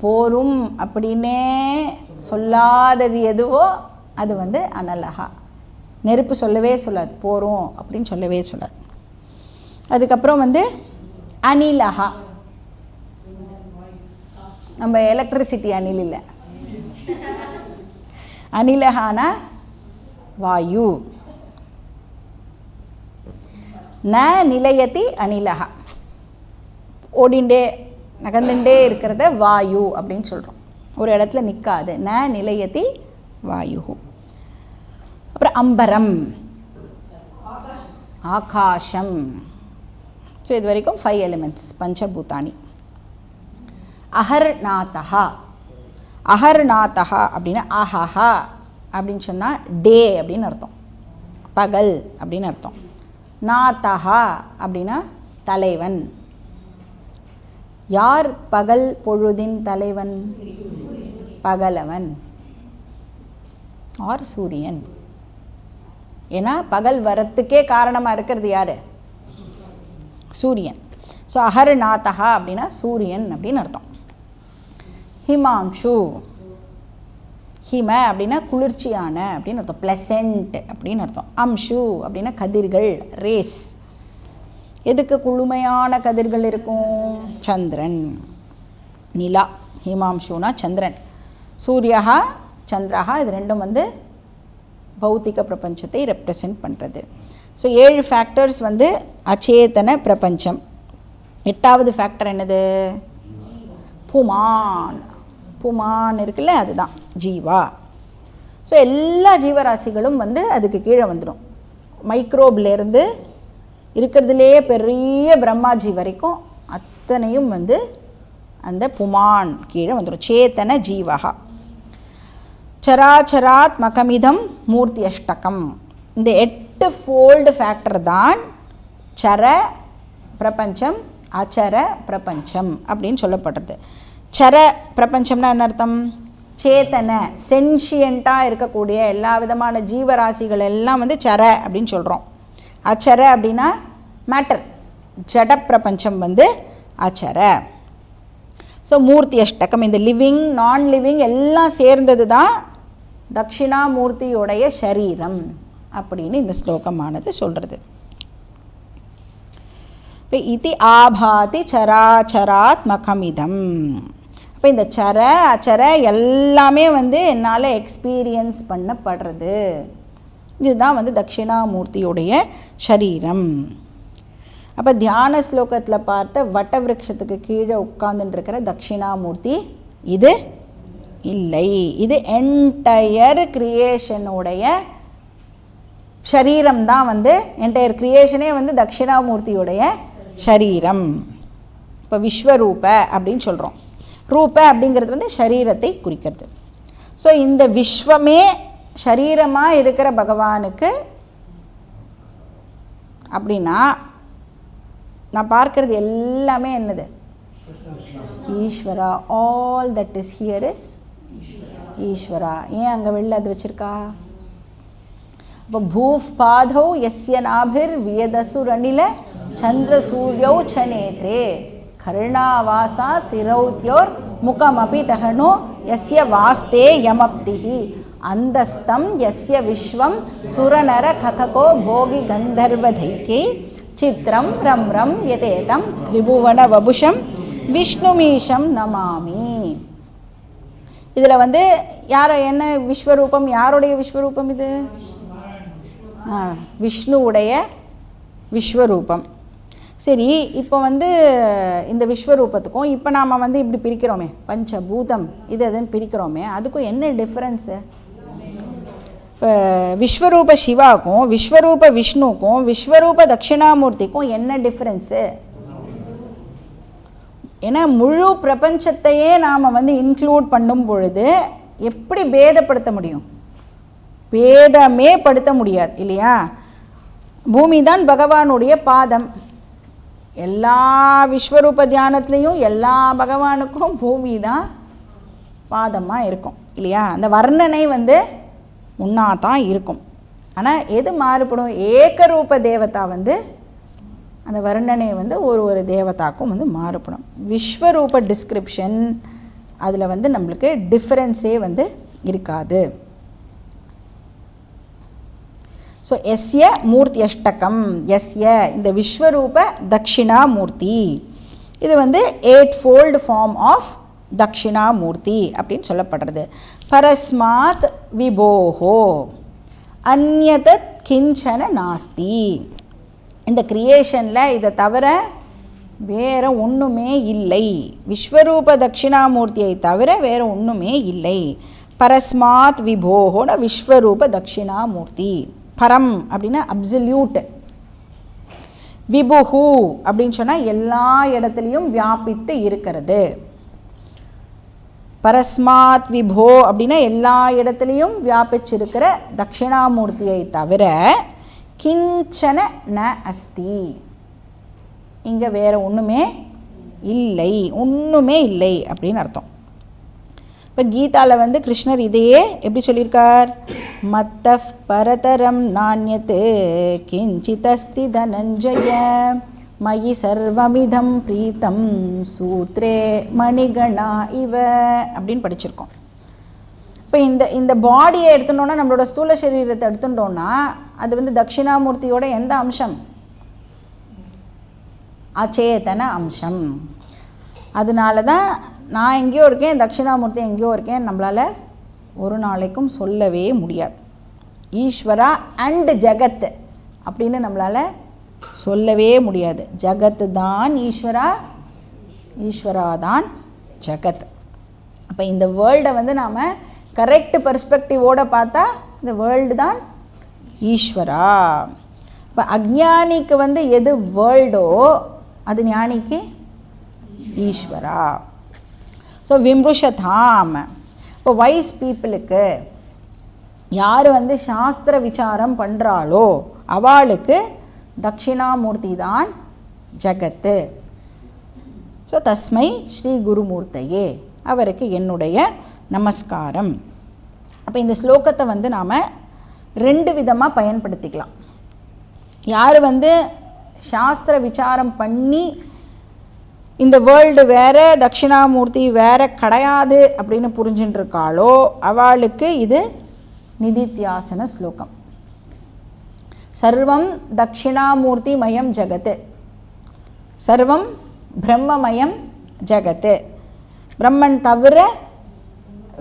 [SPEAKER 1] போரும் அப்படின்னே சொல்லாதது எதுவோ அது வந்து அனலஹா. நெருப்பு சொல்லவே சொல்லாது, போரும் அப்படின்னு சொல்லவே சொல்லாது. அதுக்கப்புறம் வந்து அனிலஹா. நம்ம எலக்ட்ரிசிட்டி அணில் இல்லை, அனிலஹானா வாயு. ந நிலையத்தி அனிலஹா, ஓடிண்டே நகர்ந்துட்டே இருக்கிறத வாயு அப்படின்னு சொல்கிறோம். ஒரு இடத்துல நிற்காது. ந நிலையத்தி வாயு. அப்புறம் அம்பரம், ஆகாஷம். ஸோ இது வரைக்கும் 5 எலிமெண்ட்ஸ், பஞ்சபூதானி. அஹர்நாதஹா. அஹர்நாதஹா அப்படின்னா ஆஹாஹா அப்படின்னு சொன்னால் டே அப்படின்னு அர்த்தம், பகல் அப்படின்னு அர்த்தம். நாதஹா அப்படின்னா தலைவன். யார் பகல் பொழுதின் தலைவன்? பகலவன் ஆர் சூரியன். ஏன்னா பகல் வரத்துக்கே காரணமாக இருக்கிறது யார்? சூரியன். ஸோ அஹர்நாதஹா அப்படின்னா சூரியன் அப்படின்னு அர்த்தம். ஹிமான்ஷு. ஹிம அப்படின்னா குளிர்ச்சியான அப்படின்னு அர்த்தம், ப்ளசண்ட் அப்படின்னு அர்த்தம். அம்ஷு அப்படின்னா கதிர்கள், ரேஸ். எதுக்கு குளுமையான கதிர்கள் இருக்கும்? சந்திரன், நிலா. ஹிமாம்ஷுனா சந்திரன். சூரியஹா சந்திரஹா, இது ரெண்டும் வந்து பௌத்திக பிரபஞ்சத்தை ரெப்ரசன்ட் பண்ணுறது. ஸோ 7 ஃபேக்டர்ஸ் வந்து அச்சேதன பிரபஞ்சம். 8வது ஃபேக்டர் என்னது? புமான். புமான் இருக்குல்ல, அதுதான் ஜீவா. ஸோ எல்லா ஜீவராசிகளும் வந்து அதுக்கு கீழே வந்துடும். மைக்ரோப்லேருந்து இருக்கிறதுலே பெரிய பிரம்மாஜி வரைக்கும் அத்தனையும் வந்து அந்த புமான் கீழே வந்துடும். சேத்தன ஜீவகா. சராச்சராத்மகமிதம் மூர்த்தி அஷ்டகம். இந்த 8 ஃபோல்டு ஃபேக்டர் தான் சர பிரபஞ்சம், அச்சர பிரபஞ்சம் அப்படின்னு சொல்லப்படுறது. சர பிரபஞ்சம்னா என்ன அர்த்தம்? சேத்தன, சென்ஷியண்ட்டாக இருக்கக்கூடிய எல்லா விதமான ஜீவராசிகள் எல்லாம் வந்து சர அப்படின்னு சொல்கிறோம். அச்சர அப்படின்னா மேட்டர், ஜட பிரபஞ்சம் வந்து அச்சர. ஸோ மூர்த்தி அஷ்டகம், இந்த லிவிங் நான் லிவிங் எல்லாம் சேர்ந்தது தான் தட்சிணாமூர்த்தியுடைய சரீரம் அப்படின்னு இந்த ஸ்லோகமானது சொல்கிறது. இப்போ இது ஆபாதி சராச்சராத்மகமிதம். அப்போ இந்த சர அச்சர எல்லாமே வந்து என்னால் எக்ஸ்பீரியன்ஸ் பண்ணப்படுறது. இதுதான் வந்து தட்சிணாமூர்த்தியுடைய சரீரம். அப்போ தியான ஸ்லோகத்தில் பார்த்த வட்ட விருட்சத்துக்கு கீழே உட்கார்ந்துட்டுருக்கிற தட்சிணாமூர்த்தி இது இல்லை. இது என்டையர் கிரியேஷனுடைய சரீரம் தான். வந்து என்டையர் கிரியேஷனே வந்து தட்சிணாமூர்த்தியுடைய சரீரம். இப்போ விஸ்வரூப அப்படின்னு சொல்கிறோம். ரூப அப்படிங்கிறது வந்து சரீரத்தை குறிக்கிறது. ஸோ இந்த விஸ்வமே சரீரமாக இருக்கிற பகவானுக்கு அப்படின்னா நான் பார்க்கறது எல்லாமே என்னது? ஈஸ்வரா. All that is here is ஈஸ்வரா. ஏன் அங்கே வெளில அது வச்சுருக்கா? இப்போ பூஃப் பாதௌ யஸ்ய நாபிர் வியதசுரனில சந்திரசூரியௌ சநேத்ரே கருணாவாசா சிரௌத்யோர் முகமபி தகனோ யஸ்ய வாஸ்தே யமப்திஹி அந்தஸ்தம் யஸ்ய விஸ்வம் சுரநர கககோ போகி கந்தர்வதைக்கே சித்ரம் ரம் ரம் யதேதம் திரிபுவன வபுஷம் விஷ்ணுமீஷம் நமாமி. இதில் வந்து யார் என்ன விஸ்வரூபம்? யாருடைய விஸ்வரூபம் இது? விஷ்ணுவுடைய விஸ்வரூபம். சரி, இப்போ வந்து இந்த விஸ்வரூபத்துக்கும் இப்போ நாம் வந்து இப்படி பிரிக்கிறோமே, பஞ்சபூதம் இது எதுன்னு பிரிக்கிறோமே, அதுக்கும் என்ன டிஃப்ரென்ஸு? இப்போ விஸ்வரூப சிவாக்கும் விஸ்வரூப விஷ்ணுக்கும் விஸ்வரூப தட்சிணாமூர்த்திக்கும் என்ன டிஃப்ரென்ஸு? ஏன்னா முழு பிரபஞ்சத்தையே நாம் வந்து இன்க்ளூட் பண்ணும் பொழுது எப்படி பேதப்படுத்த முடியும்? பேதமே படுத்த முடியாது இல்லையா? பூமி தான் பகவானுடைய பாதம். எல்லா விஸ்வரூப தியானத்துலேயும் எல்லா பகவானுக்கும் பூமி தான் பாதமாக இருக்கும் இல்லையா? அந்த வர்ணனை வந்து ஒன்றா தான் இருக்கும். ஆனால் எது மாறுபடும்? ஏகரூப தேவதா வந்து அந்த வர்ணனை வந்து ஒரு தேவதாக்கும் வந்து மாறுபடும். விஸ்வரூப டிஸ்கிரிப்ஷன் அதில் வந்து நம்மளுக்கு டிஃப்ரென்ஸே வந்து இருக்காது. ஸோ எஸ்ய மூர்த்தி அஷ்டகம், எஸ்ய இந்த விஸ்வரூப தட்சிணாமூர்த்தி, இது வந்து 8-fold ஃபார்ம் ஆஃப் தட்சிணாமூர்த்தி அப்படின்னு சொல்லப்படுறது. பரஸ்மாத் விபோஹோ அந்யதத் கிஞ்சன நாஸ்தி. இந்த கிரியேஷனில் இதை தவிர வேறு ஒன்றுமே இல்லை. விஸ்வரூப தட்சிணாமூர்த்தியை தவிர வேறு ஒன்றுமே இல்லை. பரஸ்மாத் விபோஹோன விஸ்வரூப தட்சிணாமூர்த்தி. பரம் அப்படின்னா அப்சல்யூட். விபுஹு அப்படின்னு சொன்னால் எல்லா இடத்துலையும் வியாபித்து இருக்கிறது. பரஸ்மாத் விபோ அப்படின்னா எல்லா இடத்துலையும் வியாபிச்சிருக்கிற தட்சிணாமூர்த்தியை தவிர கிஞ்சன ந அஸ்தி, இங்கே வேறு ஒன்றுமே இல்லை, ஒன்றுமே இல்லை அப்படின்னு அர்த்தம். இப்போ கீதாவில் வந்து கிருஷ்ணர் இதையே எப்படி சொல்லியிருக்கார்? மத்த பரதரம் நாண்யத்து கிஞ்சிதஸ்தி தனஞ்சய மயி சர்வமிதம் பிரீத்தம் சூத்ரே மணிகணா இவ அப்படின்னு படிச்சிருக்கோம். இப்போ இந்த பாடியை எடுத்துட்டோன்னா, நம்மளோட ஸ்தூல சரீரத்தை எடுத்துட்டோன்னா அது வந்து தட்சிணாமூர்த்தியோட எந்த அம்சம்? அச்சேதன அம்சம். அதனால தான் நான் எங்கேயோ இருக்கேன், தட்சிணாமூர்த்தி எங்கேயோ இருக்கேன் நம்மளால் ஒரு நாளைக்கும் சொல்லவே முடியாது. ஈஸ்வரா அண்ட் ஜகத் அப்படின்னு நம்மளால் சொல்லவே முடியாது. ஜகத்து தான் ஈஸ்வரா, ஈஸ்வரா தான் ஜகத். அப்போ இந்த வேர்ல்டை வந்து நாம் கரெக்ட் பெர்ஸ்பெக்டிவோடு பார்த்தா இந்த வேர்ல்டு தான் ஈஸ்வரா. இப்போ அஜ்ஞானிக்கு வந்து எது வேர்ல்டோ அது ஞானிக்கு ஈஸ்வரா. ஸோ விம்ருஷதாம். இப்போ வைஸ் பீப்புளுக்கு யார் வந்து சாஸ்திர விசாரம் பண்ணுறாளோ அவளுக்கு தட்சிணாமூர்த்தி தான் ஜகத்து. ஸோ தஸ்மை ஸ்ரீ குருமூர்த்தையே, அவருக்கு என்னுடைய நமஸ்காரம். அப்போ இந்த ஸ்லோகத்தை வந்து நாம் 2 விதமாக பயன்படுத்திக்கலாம். யார் வந்து சாஸ்திர விசாரம் பண்ணி இந்த வேர்ல்டு வேறு தட்சிணாமூர்த்தி வேறு கிடையாது அப்படின்னு புரிஞ்சுட்டு இருக்காளோ அவளுக்கு இது நிதித்தியாசன ஸ்லோகம். சர்வம் தட்சிணாமூர்த்தி மயம் ஜகத்து, சர்வம் பிரம்மமயம் ஜகத்து, பிரம்மன் தவிர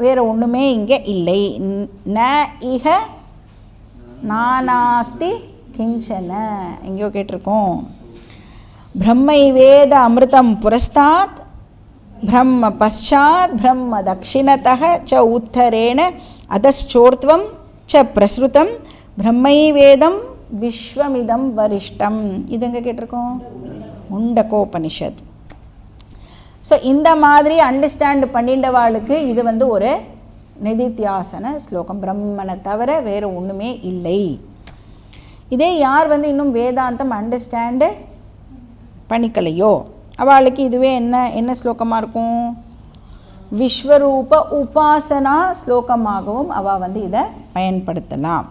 [SPEAKER 1] வேறு ஒன்றுமே இங்கே இல்லை. ந இஹ நானாஸ்தி கிஞ்சன எங்கேயோ கேட்டிருக்கோம். பிரம்மை வேத அமிர்தம் புரஸ்தாத் பிரம்ம பశ్చాத் பிரம்ம தட்சிணதः ச உத்தரேண அதச்சோர்த்வம் ச பிரசுதம் பிரம்மை வேதம் விஸ்வமிதம் வரிஷ்டம். இது எங்கே கேட்டிருக்கோம்? முண்டகோபனிஷத். ஸோ இந்த மாதிரி அண்டர்ஸ்டாண்ட் பண்ணிண்டவாளுக்கு இது வந்து ஒரு நிதித்தியாசன ஸ்லோகம். பிரம்மனை தவிர வேறு ஒன்றுமே இல்லை. இதே யார் வந்து இன்னும் வேதாந்தம் அண்டர்ஸ்டாண்டு பண்ணிக்கலையோ அவளுக்கு இதுவே என்ன ஸ்லோகமாக இருக்கும்? விஸ்வரூப உபாசனா ஸ்லோகமாகவும் அவள் வந்து இதை பயன்படுத்தலாம்.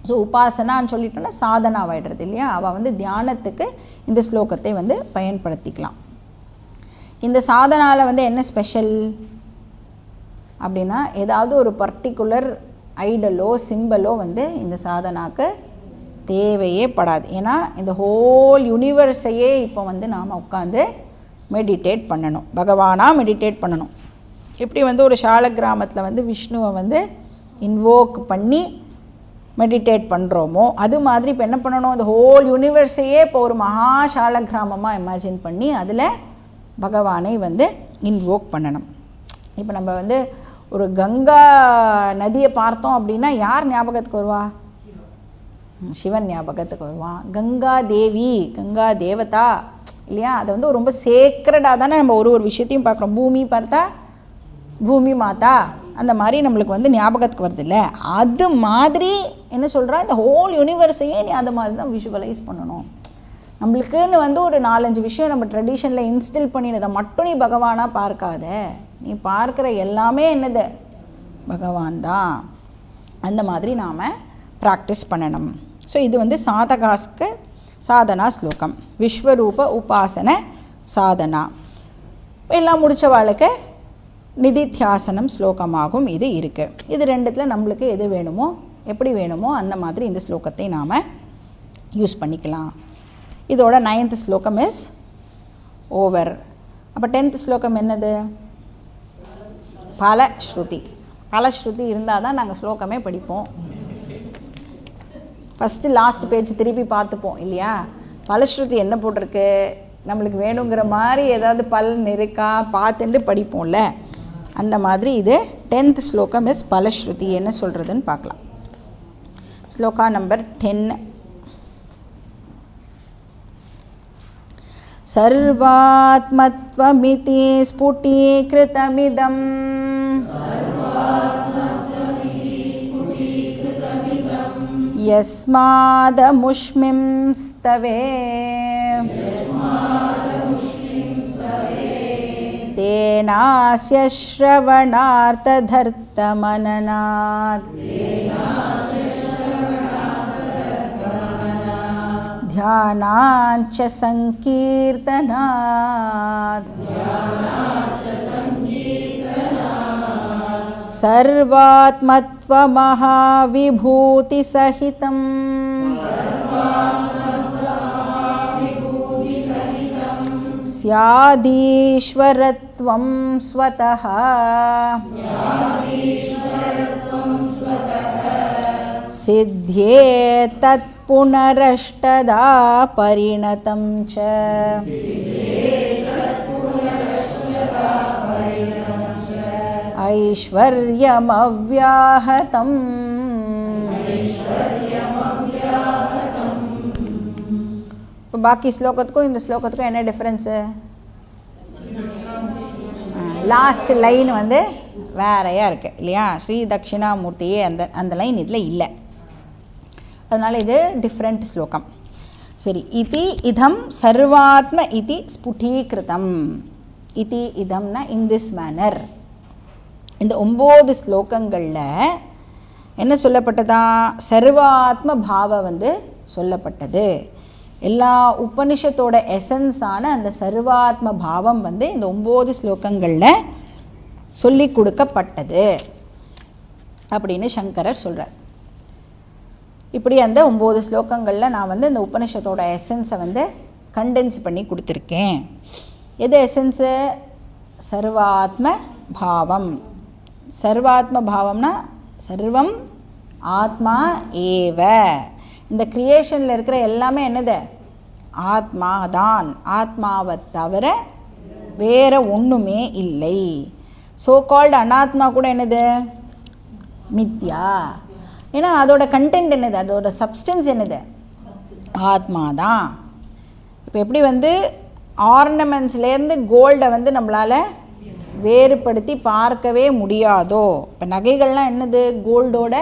[SPEAKER 1] ஸோ உபாசனான்னு சொல்லிட்டோன்னா சாதனாவாயிடுறது இல்லையா? அவள் வந்து தியானத்துக்கு இந்த ஸ்லோகத்தை வந்து பயன்படுத்திக்கலாம். இந்த சாதனாவில் வந்து என்ன ஸ்பெஷல் அப்படின்னா, ஏதாவது ஒரு பர்டிகுலர் ஐடலோ சிம்பலோ வந்து இந்த சாதனாக்கு தேவையே படாது. ஏன்னா இந்த ஹோல் யூனிவர்ஸையே இப்போ வந்து நாம் உட்காந்து மெடிடேட் பண்ணணும், பகவானாக மெடிடேட் பண்ணணும். எப்படி வந்து ஒரு சால கிராமத்தில் வந்து விஷ்ணுவை வந்து இன்வோக் பண்ணி மெடிடேட் பண்ணுறோமோ அது மாதிரி இப்போ என்ன பண்ணணும்? இந்த ஹோல் யூனிவர்ஸையே இப்போ ஒரு மகாசால கிராமமாக இமேஜின் பண்ணி அதில் பகவானை வந்து இன்வோக் பண்ணணும். இப்போ நம்ம வந்து ஒரு கங்கா நதியை பார்த்தோம் அப்படின்னா யார் ஞாபகத்துக்கு வருவா? சிவன் ஞாபகத்துக்கு வருவான். கங்கா தேவி, கங்கா தேவதா இல்லையா? அதை வந்து ரொம்ப சேக்ரடாக தானே நம்ம ஒரு விஷயத்தையும் பார்க்குறோம். பூமி பார்த்தா பூமி மாதா, அந்த மாதிரி நம்மளுக்கு வந்து ஞாபகத்துக்கு வருது இல்லை, அது மாதிரி என்ன சொல்கிறா, இந்த ஹோல் யூனிவர்ஸையே நீ அது மாதிரி தான் விஷுவலைஸ் பண்ணணும். நம்மளுக்குன்னு வந்து ஒரு 4-5 விஷயம் நம்ம ட்ரெடிஷனில் இன்ஸ்டில் பண்ணினதை மட்டும் நீ பகவானாக பார்க்காத, நீ பார்க்குற எல்லாமே என்னது பகவான் தான். அந்த மாதிரி நாம் ப்ராக்டிஸ் பண்ணணும். ஸோ இது வந்து சாதகாஸ்க்கு சாதனா ஸ்லோகம், விஸ்வரூப உபாசன சாதனா. எல்லாம் முடித்த வாழ்க்கை நிதித்தியாசனம் ஸ்லோகமாகும் இது இருக்குது. இது ரெண்டுத்தில் நம்மளுக்கு எது வேணுமோ எப்படி வேணுமோ அந்த மாதிரி இந்த ஸ்லோகத்தை நாம் யூஸ் பண்ணிக்கலாம். இதோட 9th ஸ்லோகம் இஸ் ஓவர். அப்போ 10th ஸ்லோகம் என்னது? பலஸ்ருதி. பலஸ்ருதி இருந்தால் தான் நாங்கள் ஸ்லோகமே படிப்போம். ஃபஸ்ட்டு லாஸ்ட் பேஜ் திருப்பி பார்த்துப்போம் இல்லையா? பலஸ்ருதி என்ன போட்டிருக்கு, நம்மளுக்கு வேணுங்கிற மாதிரி ஏதாவது பலன் இருக்கா பார்த்துட்டு படிப்போம்ல, அந்த மாதிரி இது 10th ஸ்லோகம் இஸ் பலஸ்ருதி. என்ன சொல்கிறதுன்னு பார்க்கலாம். ஸ்லோகா நம்பர் 10. சர்வாத்மத்வமிதி ஸ்புடீக்ருதமிதம் யஸ்மாதமுஷ்மிம் ஸ்தவே தேனாஸ்ய ஸ்ரவணார்த்ததர்த்தமனநாத் ध्यानाच्च संकीर्तनात् सर्वात्मत्वमहाविभूतिसहितं स्यादीश्वरत्वं स्वतः सिद्ध्येतत् पुनरष्टदा परिणतं च ऐश्वर्यमव्याहतम्. இப்போ பாக்கி ஸ்லோகத்துக்கும் இந்த ஸ்லோகத்துக்கும் என்ன டிஃப்ரென்ஸு? லாஸ்ட் லைன் வந்து வேறையாக இருக்குது இல்லையா? ஸ்ரீ தட்சிணாமூர்த்தியே அந்த லைன் இதில் இல்லை. அதனால் இது டிஃப்ரெண்ட் ஸ்லோகம். சரி, இதி இதம் சர்வாத்ம இதி ஸ்புடீகிருதம். இதி இதம்னா இன் திஸ் மேனர். இந்த 9 ஸ்லோகங்களில் என்ன சொல்லப்பட்டதா? சர்வாத்ம பாவம் வந்து சொல்லப்பட்டது. எல்லா உபனிஷத்தோட எசன்ஸான அந்த சர்வாத்ம பாவம் வந்து இந்த 9 ஸ்லோகங்களில் சொல்லி கொடுக்கப்பட்டது அப்படின்னு சங்கரர் சொல்கிறார். இப்படி அந்த 9 ஸ்லோகங்களில் நான் வந்து இந்த உபனிஷத்தோட எசன்ஸை வந்து கண்டென்ஸ் பண்ணி கொடுத்துருக்கேன். எது எசன்ஸு? சர்வாத்ம பாவம். சர்வாத்ம பாவம்னா சர்வம் ஆத்மா ஏவ. இந்த கிரியேஷனில் இருக்கிற எல்லாமே என்னது? ஆத்மா தான். ஆத்மாவை தவிர வேறு ஒன்றுமே இல்லை. சோ கால்டு அனாத்மா கூட என்னது? மித்யா. ஏன்னா அதோட கண்டென்ட் என்னது? அதோட சப்ஸ்டன்ஸ் என்னது? ஆத்மா தான். இப்போ எப்படி வந்து ஆர்னமெண்ட்ஸ்லேருந்து கோல்டை வந்து நம்மளால் வேறுபடுத்தி பார்க்கவே முடியாதோ, இப்போ நகைகள்லாம் என்னது? கோல்டோட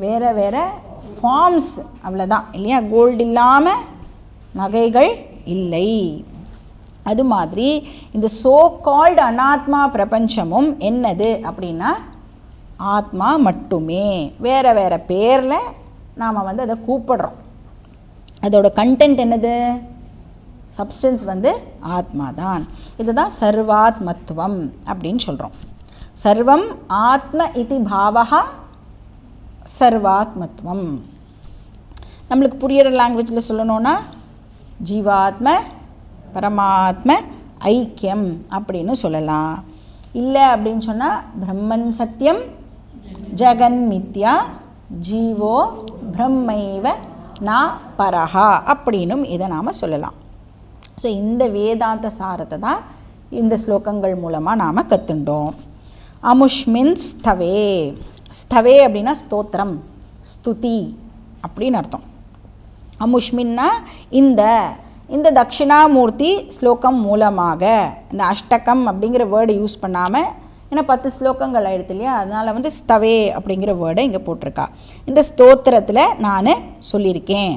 [SPEAKER 1] வேறு வேறு ஃபார்ம்ஸ், அவ்வளோதான் இல்லையா? கோல்டு இல்லாமல் நகைகள் இல்லை. அது மாதிரி இந்த சோ கால்டு அனாத்மா பிரபஞ்சமும் என்னது அப்படின்னா ஆத்மா மட்டுமே. வேறு வேறு பேரில் நாம் வந்து அதை கூப்பிடுறோம். அதோட கண்டென்ட் என்னது? சப்ஸ்டன்ஸ் வந்து ஆத்மா தான். இதுதான் சர்வாத்மத்துவம் அப்படின்னு சொல்கிறோம். சர்வம் ஆத்ம இதி பாவஹா சர்வாத்மத்துவம். நம்மளுக்கு புரியிற லாங்குவேஜில் சொல்லணுன்னா ஜீவாத்ம பரமாத்ம ஐக்கியம் அப்படின்னு சொல்லலாம். இல்லை அப்படின்னு சொன்னால் பிரம்மன் சத்தியம் ஜெகன் மித்யா ஜீவோ பிரம்மைவ நா பரஹா அப்படின்னும் இதை நாம் சொல்லலாம். ஸோ இந்த வேதாந்த சாரத்தை தான் இந்த ஸ்லோகங்கள் மூலமாக நாம் கற்றுண்டோம். அமுஷ்மின் ஸ்தவே. ஸ்தவே அப்படின்னா ஸ்தோத்திரம், ஸ்துதி அப்படின்னு அர்த்தம். அமுஷ்மின்னா இந்த தட்சிணாமூர்த்தி ஸ்லோகம் மூலமாக, இந்த அஷ்டகம் அப்படிங்கிற வேர்டு யூஸ் பண்ணாமல் ஏன்னா 10 ஸ்லோகங்கள் ஆயிடுது இல்லையா, அதனால் வந்து ஸ்தவே அப்படிங்கிற வேர்டை இங்கே போட்டிருக்கா. இந்த ஸ்தோத்திரத்தில் நான் சொல்லியிருக்கேன்.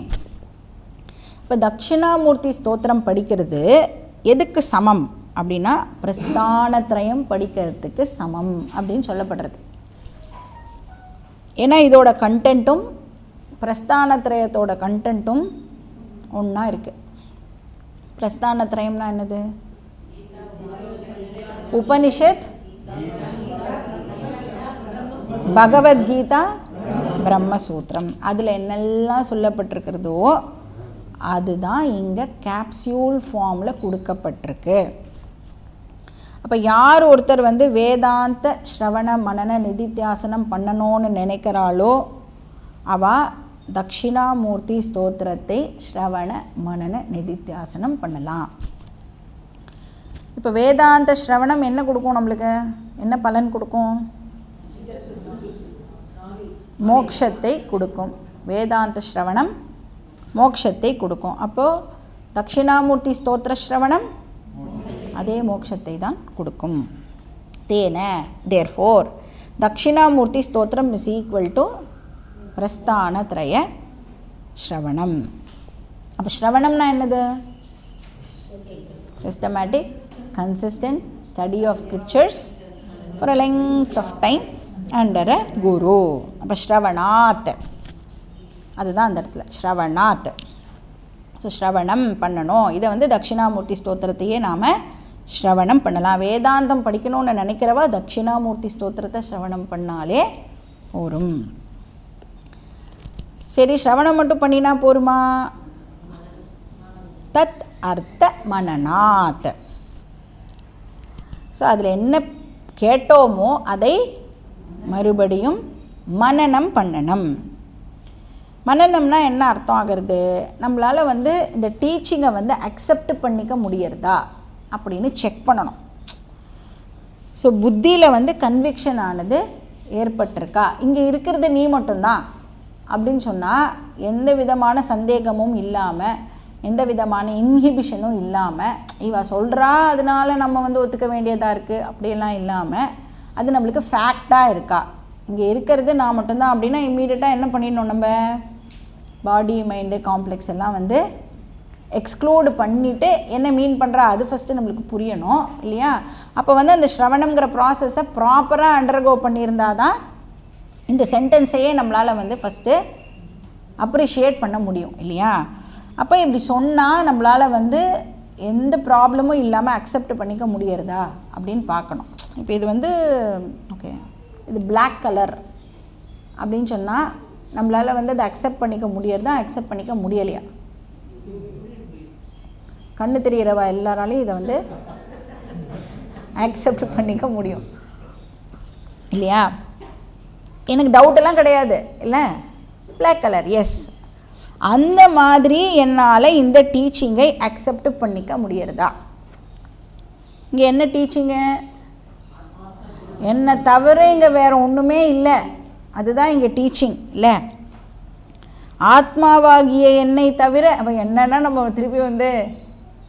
[SPEAKER 1] இப்போ தட்சிணாமூர்த்தி ஸ்தோத்திரம் படிக்கிறது எதுக்கு சமம் அப்படின்னா பிரஸ்தானத்ரயம் படிக்கிறதுக்கு சமம் அப்படின்னு சொல்லப்படுறது. ஏன்னா இதோட கண்டென்ட்டும் பிரஸ்தானத்ரயத்தோட கண்டென்ட்டும் ஒன்றா இருக்குது. பிரஸ்தானத்ரயம்னா என்னது? உபனிஷத், பகவத்கீதா, பிரம்மசூத்திரம். அதில் என்னெல்லாம் சொல்லப்பட்டிருக்கிறதோ அதுதான் இங்கே கேப்சியூல் ஃபார்மில் கொடுக்கப்பட்டிருக்கு. அப்போ யார் ஒருத்தர் வந்து வேதாந்த ஸ்ரவண மனன நிதித்தியாசனம் பண்ணணும்னு நினைக்கிறாளோ அவள் தட்சிணாமூர்த்தி ஸ்தோத்திரத்தை ஸ்ரவண மனன நிதித்தியாசனம் பண்ணலாம். இப்போ வேதாந்த ஸ்ரவணம் என்ன கொடுக்கும்? நம்மளுக்கு என்ன பலன் கொடுக்கும்? மோக்ஷத்தை கொடுக்கும். வேதாந்த ஸ்ரவணம் மோக்ஷத்தை கொடுக்கும். அப்போது தட்சிணாமூர்த்தி ஸ்தோத்திர ஸ்ரவணம் அதே மோக்ஷத்தை தான் கொடுக்கும். தேன தேர்ஃபோர் தட்சிணாமூர்த்தி ஸ்தோத்திரம் இஸ் ஈக்குவல் டு பிரஸ்தானத்ரய ஸ்ரவணம். அப்போ ஸ்ரவணம்னா என்னது? Systematic consistent study of scriptures for a length of time under a guru. அப்போ ஸ்ரவணாத் அதுதான் அந்த இடத்துல ஸ்ரவணாத். ஸோ ஸ்ரவணம் பண்ணணும். இதை வந்து தட்சிணாமூர்த்தி ஸ்தோத்திரத்தையே நாம் ஸ்ரவணம் பண்ணலாம். வேதாந்தம் படிக்கணும்னு நினைக்கிறவா தட்சிணாமூர்த்தி ஸ்தோத்திரத்தை ஸ்ரவணம் பண்ணாலே போரும். சரி, ஸ்ரவணம் மட்டும் பண்ணினா போருமா? தத் அர்த்த மனநாத். ஸோ அதில் என்ன கேட்டோமோ அதை மறுபடியும் மனனம் பண்ணணும். மனனம்னா என்ன அர்த்தம் ஆகிறது? நம்மளால் வந்து இந்த டீச்சிங்கை வந்து அக்செப்ட் பண்ணிக்க முடியறதா அப்படின்னு செக் பண்ணணும். ஸோ புத்தியில் வந்து கன்விக்ஷன் ஆனது ஏற்பட்டிருக்கா, இங்கே இருக்கிறது நீ மட்டும்தான் அப்படின்னு சொன்னால் எந்த விதமான சந்தேகமும் இல்லாமல், எந்த விதமான இன்ஹிபிஷனும் இல்லாமல், இவ சொல்கிறா அதனால நம்ம வந்து ஒத்துக்க வேண்டியதாக இருக்குது அப்படியெல்லாம் இல்லாமல், அது நம்மளுக்கு ஃபேக்டாக இருக்கா, இங்கே இருக்கிறது நான் மட்டும்தான் அப்படின்னா இம்மீடியட்டாக என்ன பண்ணிடணும்? நம்ம பாடி மைண்டு காம்ப்ளெக்ஸ் எல்லாம் வந்து எக்ஸ்க்ளூடு பண்ணிவிட்டு என்ன மீன் பண்ணுறா அது ஃபஸ்ட்டு நம்மளுக்கு புரியணும் இல்லையா? அப்போ வந்து அந்த ஸ்ரவணம்ங்கிற ப்ராசஸை ப்ராப்பராக அண்டர்கோ பண்ணியிருந்தால் தான் இந்த சென்டென்ஸையே நம்மளால் வந்து ஃபஸ்ட்டு அப்ரிஷியேட் பண்ண முடியும் இல்லையா? அப்போ இப்படி சொன்னால் நம்மளால் வந்து எந்த ப்ராப்ளமும் இல்லாமல் அக்செப்ட் பண்ணிக்க முடியறதா அப்படின்னு பார்க்கணும். இப்போ இது வந்து ஓகே, இது பிளாக் கலர் அப்படின்னு சொன்னால் நம்மளால் வந்து அதை அக்செப்ட் பண்ணிக்க முடியறதா, அக்செப்ட் பண்ணிக்க முடியலையா? கண்ணு தெரிகிறவா எல்லாராலையும் இதை வந்து அக்செப்ட் பண்ணிக்க முடியும் இல்லையா? எனக்கு டவுட்டெல்லாம் கிடையாது இல்லை, பிளாக் கலர் எஸ். அந்த மாதிரி என்னால் இந்த டீச்சிங்கை அக்செப்ட் பண்ணிக்க முடியறதா? இங்கே என்ன டீச்சிங்கு? என்னை தவிர இங்கே வேறு ஒன்றுமே இல்லை, அதுதான் இங்கே டீச்சிங் இல்லை. ஆத்மாவாகிய என்னை தவிர, அப்போ என்னென்னா நம்ம திருப்பி வந்து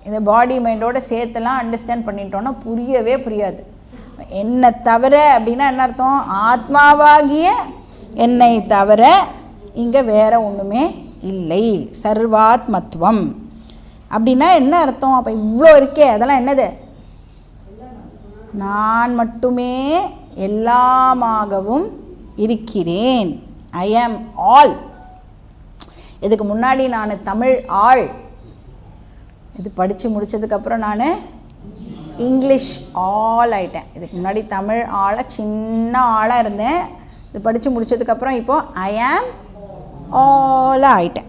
[SPEAKER 1] இந்த பாடி மைண்டோட சேர்த்துலாம் அண்டர்ஸ்டாண்ட் பண்ணிட்டோன்னா புரியவே புரியாது. என்னை தவிர அப்படின்னா என்ன அர்த்தம்? ஆத்மாவாகிய என்னை தவிர இங்கே வேறு ஒன்றுமே இல்லை, சர்வாத்மத்துவம் அப்படின்னா என்ன அர்த்தம்? அப்போ இவ்வளோ இருக்கே, அதெல்லாம் என்னது? நான் மட்டுமே எல்லாமாகவும் இருக்கிறேன். ஐ ஆம் ஆல். இதுக்கு முன்னாடி நான் தமிழ் ஆள், இது படித்து முடித்ததுக்கப்புறம் நான் இங்கிலீஷ் ஆல் ஆகிட்டேன். இதுக்கு முன்னாடி தமிழ் ஆளாக சின்ன ஆளாக இருந்தேன், இது படித்து முடித்ததுக்கப்புறம் இப்போது ஐ ஆம் ஆலாக ஆகிட்டேன்.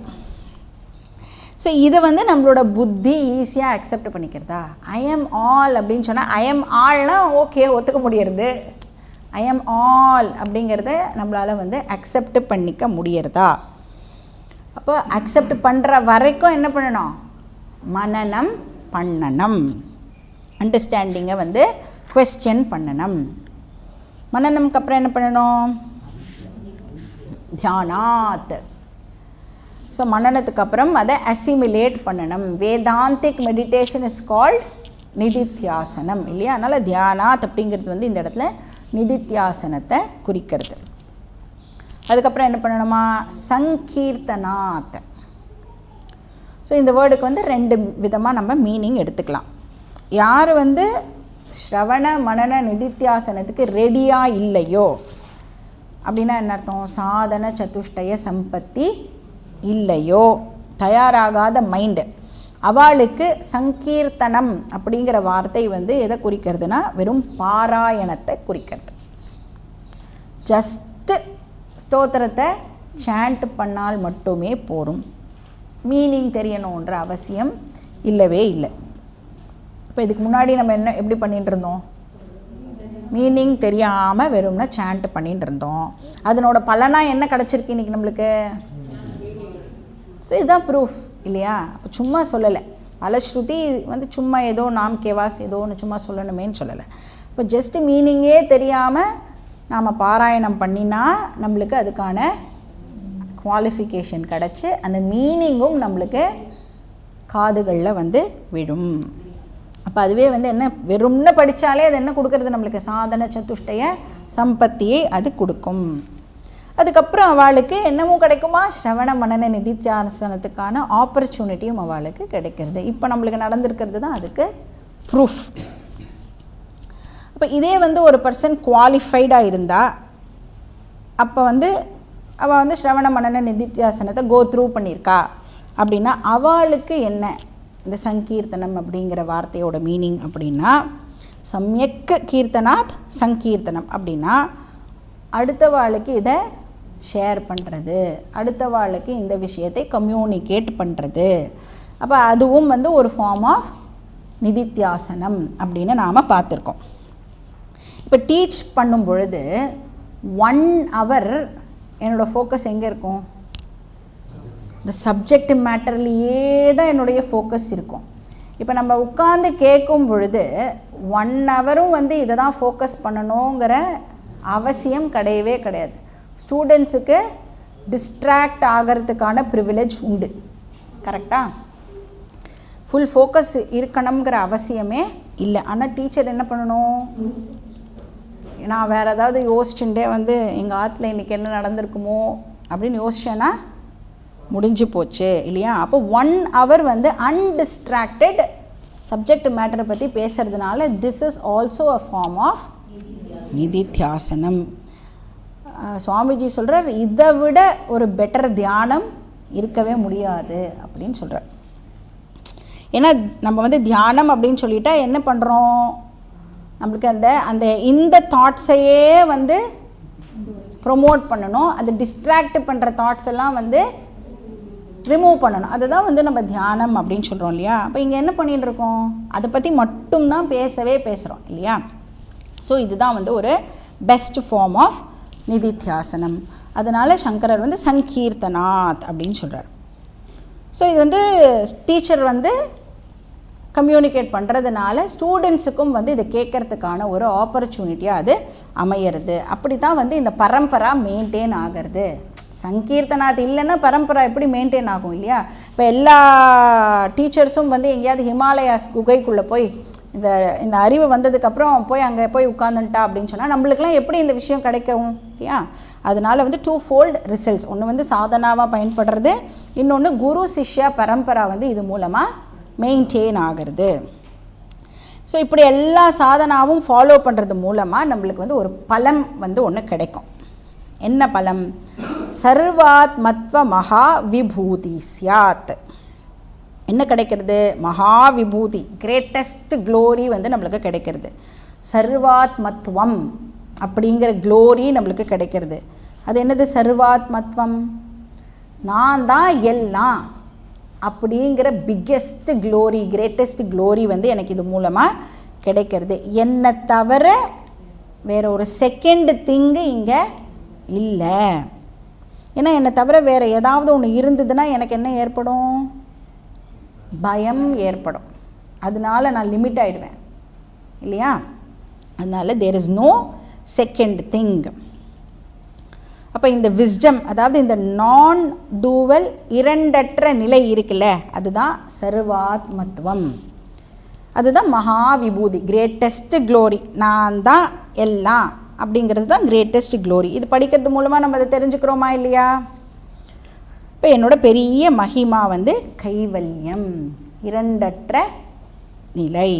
[SPEAKER 1] ஸோ இதை வந்து நம்மளோட புத்தி ஈஸியாக அக்செப்ட் பண்ணிக்கிறதா? ஐ ஆம் ஆல் அப்படின்னு சொன்னால் ஐ ஆம் ஆல்னா ஓகே ஒத்துக்க முடியறது. ஐ ஆம் ஆல் அப்படிங்கிறத நம்மளால் வந்து அக்செப்ட் பண்ணிக்க முடியறதா? அப்போ அக்செப்ட் பண்ணுற வரைக்கும் என்ன பண்ணணும்? மனனம் பண்ணணும். அண்டர்ஸ்டாண்டிங்கை வந்து குவெஸ்சன் பண்ணணும். மனனம்க்கு அப்புறம் என்ன பண்ணணும்? தியானாத். ஸோ மனனத்துக்கு அப்புறம் அதை அசிமிலேட் பண்ணணும். வேதாந்திக் மெடிடேஷன் இஸ் கால்ட் நிதித்தியாசனம் இல்லையா. அதனால் தியானாத் அப்படிங்கிறது வந்து இந்த இடத்துல நிதித்தியாசனத்தை குறிக்கிறது. அதுக்கப்புறம் என்ன பண்ணணுமா, சங்கீர்த்தனாத். ஸோ இந்த வேர்டுக்கு வந்து 2 விதமாக நம்ம மீனிங் எடுத்துக்கலாம். யார் வந்து ஸ்ரவண மனன நிதித்தியாசனத்துக்கு ரெடியாக இல்லையோ அப்படின்னா என்ன அர்த்தம், சாதன சதுஷ்டய சம்பத்தி இல்லையோ, தயாராகாத மைண்டு, அவளுக்கு சங்கீர்த்தனம் அப்படிங்கிற வார்த்தை வந்து எதை குறிக்கிறதுனா வெறும் பாராயணத்தை குறிக்கிறது. ஜஸ்ட்டு ஸ்தோத்திரத்தை சாண்ட் பண்ணால் மட்டுமே போரும், மீனிங் தெரியணுன்ற அவசியம் இல்லவே இல்லை. இப்போ இதுக்கு முன்னாடி நம்ம எப்படி பண்ணிகிட்டு இருந்தோம், மீனிங் தெரியாமல் வெறும்னா சாண்ட் பண்ணிகிட்டு இருந்தோம். அதனோட பலனாக என்ன கிடச்சிருக்கு இன்றைக்கி நம்மளுக்கு. ஸோ இதுதான் ப்ரூஃப் இல்லையா. அப்போ சும்மா சொல்லலை, பலஸ்ருதி வந்து சும்மா ஏதோ நாம் கேவாஸ் ஏதோ ஒன்று சும்மா சொல்லணுமேன்னு சொல்லலை. இப்போ ஜஸ்ட்டு மீனிங்கே தெரியாமல் நாம் பாராயணம் பண்ணினா நம்மளுக்கு அதுக்கான குவாலிஃபிகேஷன் கிடச்சி அந்த மீனிங்கும் நம்மளுக்கு காதுகளில் வந்து விடும். அப்போ அதுவே வந்து என்ன, வெறும்னு படித்தாலே அது என்ன கொடுக்கறது நம்மளுக்கு, சாதன சதுஷ்டய சம்பத்தியை அது கொடுக்கும். அதுக்கப்புறம் அவளுக்கு என்னமும் கிடைக்குமா, ஸ்ரவண மனன நிதித்தியாசனத்துக்கான ஆப்பர்ச்சுனிட்டியும் அவளுக்கு கிடைக்கிறது. இப்போ நம்மளுக்கு நடந்திருக்கிறது தான் அதுக்கு ப்ரூஃப். அப்போ இதே வந்து ஒரு பர்சன் குவாலிஃபைடாக இருந்தால் அப்போ வந்து அவள் வந்து ஸ்ரவண மனன நிதித்தியாசனத்தை கோ த்ரூ பண்ணியிருக்கா அப்படின்னா அவளுக்கு என்ன இந்த சங்கீர்த்தனம் அப்படிங்கிற வார்த்தையோட மீனிங் அப்படின்னா, சம்யக் கீர்த்தனாத் சங்கீர்த்தனம் அப்படின்னா அடுத்த வாழ்க்கை இதை ஷேர் பண்ணுறது, அடுத்த வாழ்க்கை இந்த விஷயத்தை கம்யூனிகேட் பண்ணுறது. அப்போ அதுவும் வந்து ஒரு ஃபார்ம் ஆஃப் நிதித்தியாசனம் அப்படின்னு நாம் பார்த்துருக்கோம். இப்போ டீச் பண்ணும் பொழுது 1 hour என்னோடய ஃபோக்கஸ் எங்கே இருக்கும், இந்த சப்ஜெக்ட் மேட்டர்லேயே தான் என்னுடைய ஃபோக்கஸ் இருக்கும். இப்போ நம்ம உட்காந்து கேட்கும் பொழுது 1 hour வந்து இதை தான் ஃபோக்கஸ் பண்ணணுங்கிற அவசியம் கிடையவே கிடையாது. ஸ்டூடெண்ட்ஸுக்கு டிஸ்ட்ராக்ட் ஆகிறதுக்கான ப்ரிவிலேஜ் உண்டு, கரெக்டாக. ஃபுல் ஃபோக்கஸ் இருக்கணுங்கிற அவசியமே இல்லை. ஆனால் டீச்சர் என்ன பண்ணணும், நான் வேறு ஏதாவது யோசிச்சுட்டே வந்து எங்கள் ஆற்றுல இன்றைக்கி என்ன நடந்திருக்குமோ அப்படின்னு யோசிச்சேன்னா முடிஞ்சு போச்சு இல்லையா. அப்போ 1 hour வந்து அன்டிஸ்ட்ராக்டட் சப்ஜெக்ட் மேட்டரை பற்றி பேசுகிறதுனால this is also a form of nididhyasanam. Swamiji சொல்கிறார், இதை விட ஒரு பெட்டர் தியானம் இருக்கவே முடியாது அப்படின்னு சொல்கிறார். ஏன்னா நம்ம வந்து தியானம் அப்படின்னு சொல்லிட்டா என்ன பண்ணுறோம், நம்மளுக்கு அந்த இந்த தாட்ஸையே வந்து ப்ரொமோட் பண்ணணும், அது டிஸ்ட்ராக்ட் பண்ணுற தாட்ஸ் எல்லாம் வந்து ரிமூவ் பண்ணணும். அதுதான் வந்து நம்ம தியானம் அப்படின்னு சொல்கிறோம் இல்லையா. அப்போ இங்கே என்ன பண்ணிகிட்டு இருக்கோம், அதை பற்றி மட்டும்தான் பேசுகிறோம் இல்லையா. ஸோ இதுதான் வந்து ஒரு பெஸ்ட் ஃபார்ம் ஆஃப் நிதித்தியாசனம். அதனால் சங்கரர் வந்து சங்கீர்த்தனாத் அப்படின்னு சொல்கிறார். ஸோ இது வந்து டீச்சர் வந்து கம்யூனிகேட் பண்ணுறதுனால ஸ்டூடெண்ட்ஸுக்கும் வந்து இதை கேட்குறதுக்கான ஒரு ஆப்பர்ச்சுனிட்டியாக அது அமையிறது. அப்படி தான் வந்து இந்த பரம்பரா மெயின்டைன் ஆகிறது. சங்கீர்த்தனாத் இல்லைன்னா பரம்பரா எப்படி மெயின்டைன் ஆகும் இல்லையா. இப்போ எல்லா டீச்சர்ஸும் வந்து எங்கேயாவது ஹிமாலயாஸ் குகைக்குள்ளே போய் இந்த அறிவு வந்ததுக்கப்புறம் போய் அங்கே போய் உட்காந்துட்டா அப்படின்னு சொன்னால் நம்மளுக்கெல்லாம் எப்படி இந்த விஷயம் கிடைக்கும் இல்லையா. அதனால் வந்து 2fold ரிசல்ட்ஸ், ஒன்று வந்து சாதனாவாக பயன்படுறது, இன்னொன்று குரு சிஷ்யா பரம்பரா வந்து இது மூலமாக மெயின்டைன் ஆகிறது. ஸோ இப்படி எல்லா சாதனாவும் ஃபாலோ பண்ணுறது மூலமாக நம்மளுக்கு வந்து ஒரு பலம் வந்து ஒன்று கிடைக்கும். என்ன பலம், சர்வாத்மத்வ மகா விபூதி சியாத். என்ன கிடைக்கிறது, மகா விபூதி, கிரேட்டஸ்ட் க்ளோரி வந்து நம்மளுக்கு கிடைக்கிறது. சர்வாத்மத்வம் அப்படிங்கிற க்ளோரி நம்மளுக்கு கிடைக்கிறது. அது என்னது சர்வாத்மத்வம், நான் தான் எல்லாம் அப்படிங்கிற பிக்கெஸ்ட் க்ளோரி, கிரேட்டஸ்ட் க்ளோரி வந்து எனக்கு இது மூலமாக கிடைக்கிறது. என்னை தவிர வேறு ஒரு செகண்ட் திங்கு இங்கே இல்லை. ஏன்னா என்னை தவிர வேறு ஏதாவது ஒன்று இருந்ததுன்னா எனக்கு என்ன ஏற்படும், பயம் ஏற்படும். அதனால நான் லிமிட் ஆகிடுவேன் இல்லையா. அதனால் there is no second thing. அப்போ இந்த விஸ்டம், அதாவது இந்த நான் டூவல் இரண்டற்ற நிலை இருக்குல்ல, அதுதான் சர்வாத்மத்துவம். அதுதான் மகா விபூதி, கிரேட்டஸ்ட் க்ளோரி. நான் தான் எல்லாம் அப்படிங்கிறது தான் கிரேட்டஸ்ட் க்ளோரி. இது படிக்கிறது மூலமாக நம்ம அதை தெரிஞ்சுக்கிறோமா இல்லையா? இப்போ என்னோட பெரிய மகிமா வந்து கைவல்யம், இரண்டற்ற நிலை.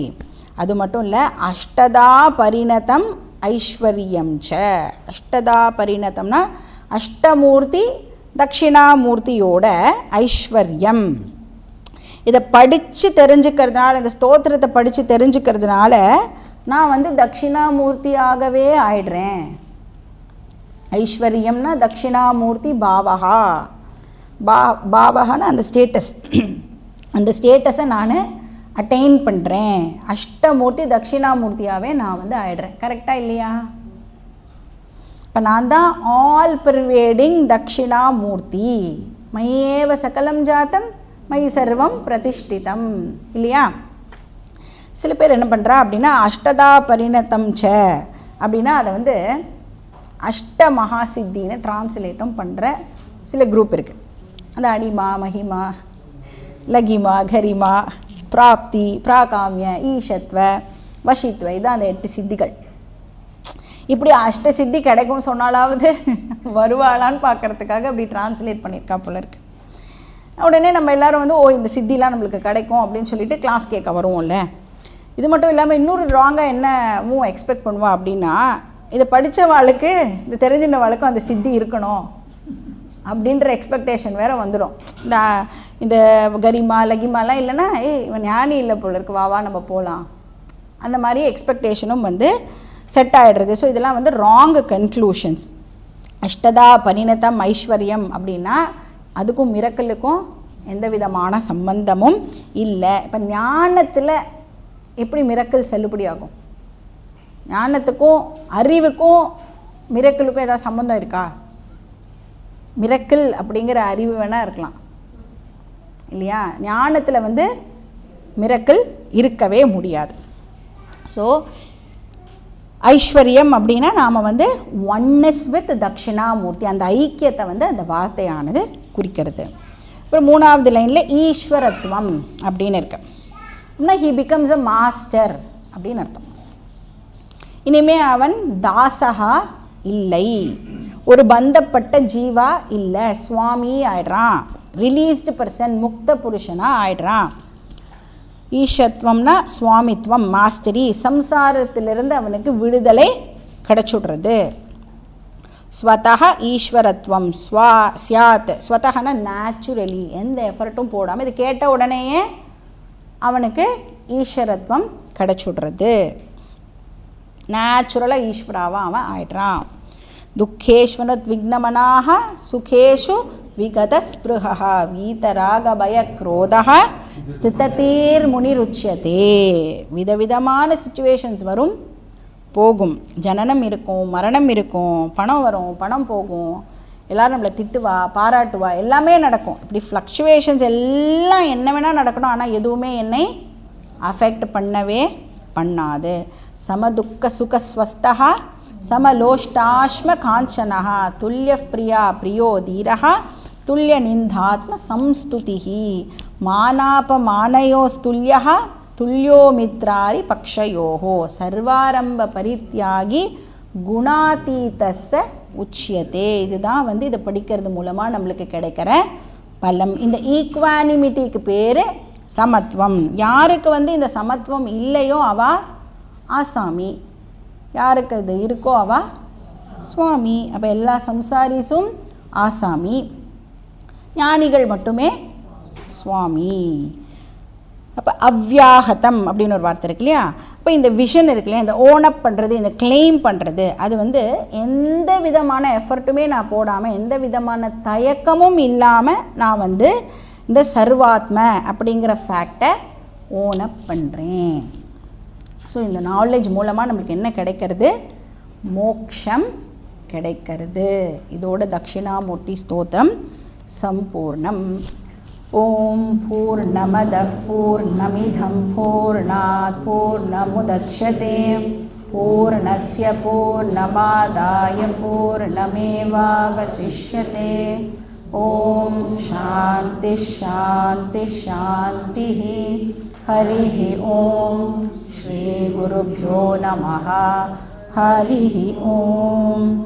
[SPEAKER 1] அது மட்டும் இல்லை, அஷ்டதா பரிணதம் ஐஸ்வர்யம் ச. அஷ்டதா பரிணதம்னா அஷ்டமூர்த்தி தட்சிணாமூர்த்தியோட ஐஸ்வர்யம். இதை படித்து தெரிஞ்சுக்கிறதுனால, இந்த ஸ்தோத்திரத்தை படித்து தெரிஞ்சுக்கிறதுனால நான் வந்து தட்சிணாமூர்த்தியாகவே ஆயிடுறேன். ஐஸ்வர்யம்னா தட்சிணாமூர்த்தி பாவகா. பாவகான்னா அந்த ஸ்டேட்டஸ், அந்த ஸ்டேட்டஸை நான் அட்டைன் பண்ணுறேன். அஷ்டமூர்த்தி தட்சிணாமூர்த்தியாகவே நான் வந்து ஆயிடுறேன். கரெக்டாக இல்லையா? இப்போ நான் தான் ஆல் பர்வேடிங் தட்சிணாமூர்த்தி. மயேவ சகலம் ஜாத்தம் மயி சர்வம் பிரதிஷ்டிதம் இல்லையா? சில பேர் என்ன பண்ணுறா அப்படின்னா அஷ்டதா பரிணதம் ச அப்படின்னா அதை வந்து அஷ்ட மகாசித்தின்னு டிரான்ஸ்லேட்டும் பண்ணுற சில குரூப் இருக்குது. அந்த அடிமா, மகிமா, லகிமா, கரிமா, பிராப்தி, பிராகாமிய, ஈஷத்வ, வஷித்வ, இதான் அந்த 8 சித்திகள். இப்படி அஷ்ட சித்தி கிடைக்கும் சொன்னாலாவது வருவாளான்னு பார்க்குறதுக்காக அப்படி டிரான்ஸ்லேட் பண்ணியிருக்கா போல இருக்கு. உடனே நம்ம எல்லோரும் வந்து இந்த சித்திலாம் நம்மளுக்கு கிடைக்கும் அப்படின்னு சொல்லிட்டு கிளாஸ் கேட்க வருவோம்ல. இது மட்டும் இல்லாமல் இன்னொரு ராங்காக என்னவும் எக்ஸ்பெக்ட் பண்ணுவா அப்படின்னா, இதை படித்தவாளுக்கு, இது தெரிஞ்சினவாளுக்கும் அந்த சித்தி இருக்கணும் அப்படின்ற எக்ஸ்பெக்டேஷன் வேறு வந்துடும். இந்த கரிமா லகிமாலாம் இல்லைன்னா இவன் ஞானி இல்லை போல இருக்கு, வா நம்ம போகலாம், அந்த மாதிரி எக்ஸ்பெக்டேஷனும் வந்து செட் ஆகிடுறது. ஸோ இதெல்லாம் வந்து ராங் கன்க்ளூஷன்ஸ். அஷ்டதா பரிணதம் ஐஸ்வர்யம் அப்படின்னா அதுக்கும் மிரக்கலுக்கும் எந்த விதமான சம்பந்தமும் இல்லை. இப்போ ஞானத்தில் எப்படி மிரக்கல் செல்லுபடியாகும்? ஞானத்துக்கும் அறிவுக்கும் மிரக்கலுக்கும் ஏதாவது சம்பந்தம் இருக்கா? மிரக்கல் அப்படிங்கிற அறிவு வேணால் இருக்கலாம் இல்லையா? ஞானத்தில் வந்து மிரக்கல் இருக்கவே முடியாது. ஸோ ஐஸ்வர்யம் அப்படின்னா நாம் வந்து ஒன்னஸ் வித் தட்சிணாமூர்த்தி, அந்த ஐக்கியத்தை வந்து அந்த வார்த்தையானது குறிக்கிறது. அப்புறம் 3வது லைனில் ஈஸ்வரத்துவம் அப்படின்னு இருக்கு. அப்படின்னா ஹி பிகம்ஸ் அ மாஸ்டர் அப்படின்னு அர்த்தம். இனிமே அவன் தாசகா இல்லை, ஒரு பந்தப்பட்ட ஜீவா இல்லை, சுவாமி ஆயிடுறான், ரிலீஸ்டு பர்சன், முக்த புருஷனாக ஆயிடுறான். ஈஷத்வம்னா சுவாமித்வம், மாஸ்டரி, சம்சாரத்திலிருந்து அவனுக்கு விடுதலை கிடச்சுடுறது. ஸ்வதஹ ஈஸ்வரத்வம் ஸ்யாத். ஸ்வதஹனா நேச்சுரலி, எந்த எஃபர்ட்டும் போடாமல், இது கேட்ட உடனேயே அவனுக்கு ஈஸ்வரத்வம் கிடச்சுடுறது. நேச்சுரலாக ஈஸ்வராவாக அவன் ஆயிடுறான். துக்கேஷ்வனத் விக்னமனாக சுகேஷு விகதஸ்பிருஹ வீதராக பய குரோதஹ ஸ்திததீர் முனிருச்சியதே. விதவிதமான சுச்சுவேஷன்ஸ் வரும் போகும், ஜனனம் இருக்கும், மரணம் இருக்கும், பணம் வரும், பணம் போகும், எல்லோரும் நம்மளை திட்டுவா, பாராட்டுவா, எல்லாமே நடக்கும். இப்படி ஃப்ளக்சுவேஷன்ஸ் எல்லாம் என்ன வேணால் நடக்கணும், ஆனால் எதுவுமே என்னை அஃபெக்ட் பண்ணவே பண்ணாது. சமதுக்க சுகஸ்வஸ்தா சமலோஷ்டாஷ்ம காஞ்சனः துல்லிய பிரியா பிரியோ தீரः துல்லிய நிந்தாத்ம சம்ஸ்துதிஹி மானாபமானயோஸ்துல்யः துல்லியோ மித்ராரி பக்ஷயோஹோ சர்வாரம்ப பரித்யாகி குணாதீதஸ்ஸ உச்சியதே. இதுதான் வந்து இதை படிக்கிறது மூலமாக நம்மளுக்கு கிடைக்கிற பலம். இந்த ஈக்வானிமிட்டிக்கு பேர் சமத்துவம். யாருக்கு வந்து இந்த சமத்துவம் இல்லையோ அவா ஆசாமி, யாருக்கு இது இருக்கோ அவா சுவாமி. அப்போ எல்லா சம்சாரிஸும் ஆசாமி, ஞானிகள் மட்டுமே சுவாமி. அப்போ அவ்யாகதம் அப்படின்னு ஒரு வார்த்தை இருக்கு இல்லையா? அப்போ இந்த விஷன் இருக்கு இல்லையா, இந்த ஓனப் பண்ணுறது, இந்த கிளைம் பண்ணுறது, அது வந்து எந்த விதமான எஃபர்ட்டுமே நான் போடாமல், எந்த விதமான தயக்கமும் இல்லாமல் நான் வந்து இந்த சர்வாத்ம அப்படிங்கிற ஃபேக்டை ஓனப் பண்ணுறேன். ஸோ இந்த நாலேஜ் மூலமாக நம்மளுக்கு என்ன கிடைக்கிறது? மோக்ஷம் கிடைக்கிறது. இதோட தட்சிணாமூர்த்தி ஸ்தோத்திரம் சம்பூர்ணம். ஓம் பூர்ணமதః பூர்ணமிதம் பூர்ணாத் பூர்ணமுதச்யதே பூர்ணஸ்ய பூர்ணமாதாய பூர்ணமேவாவசிஷ்யதே. ओम शांति शांति शांति। हरि ओम। श्री गुरुभ्यो नमः। हरि ओम।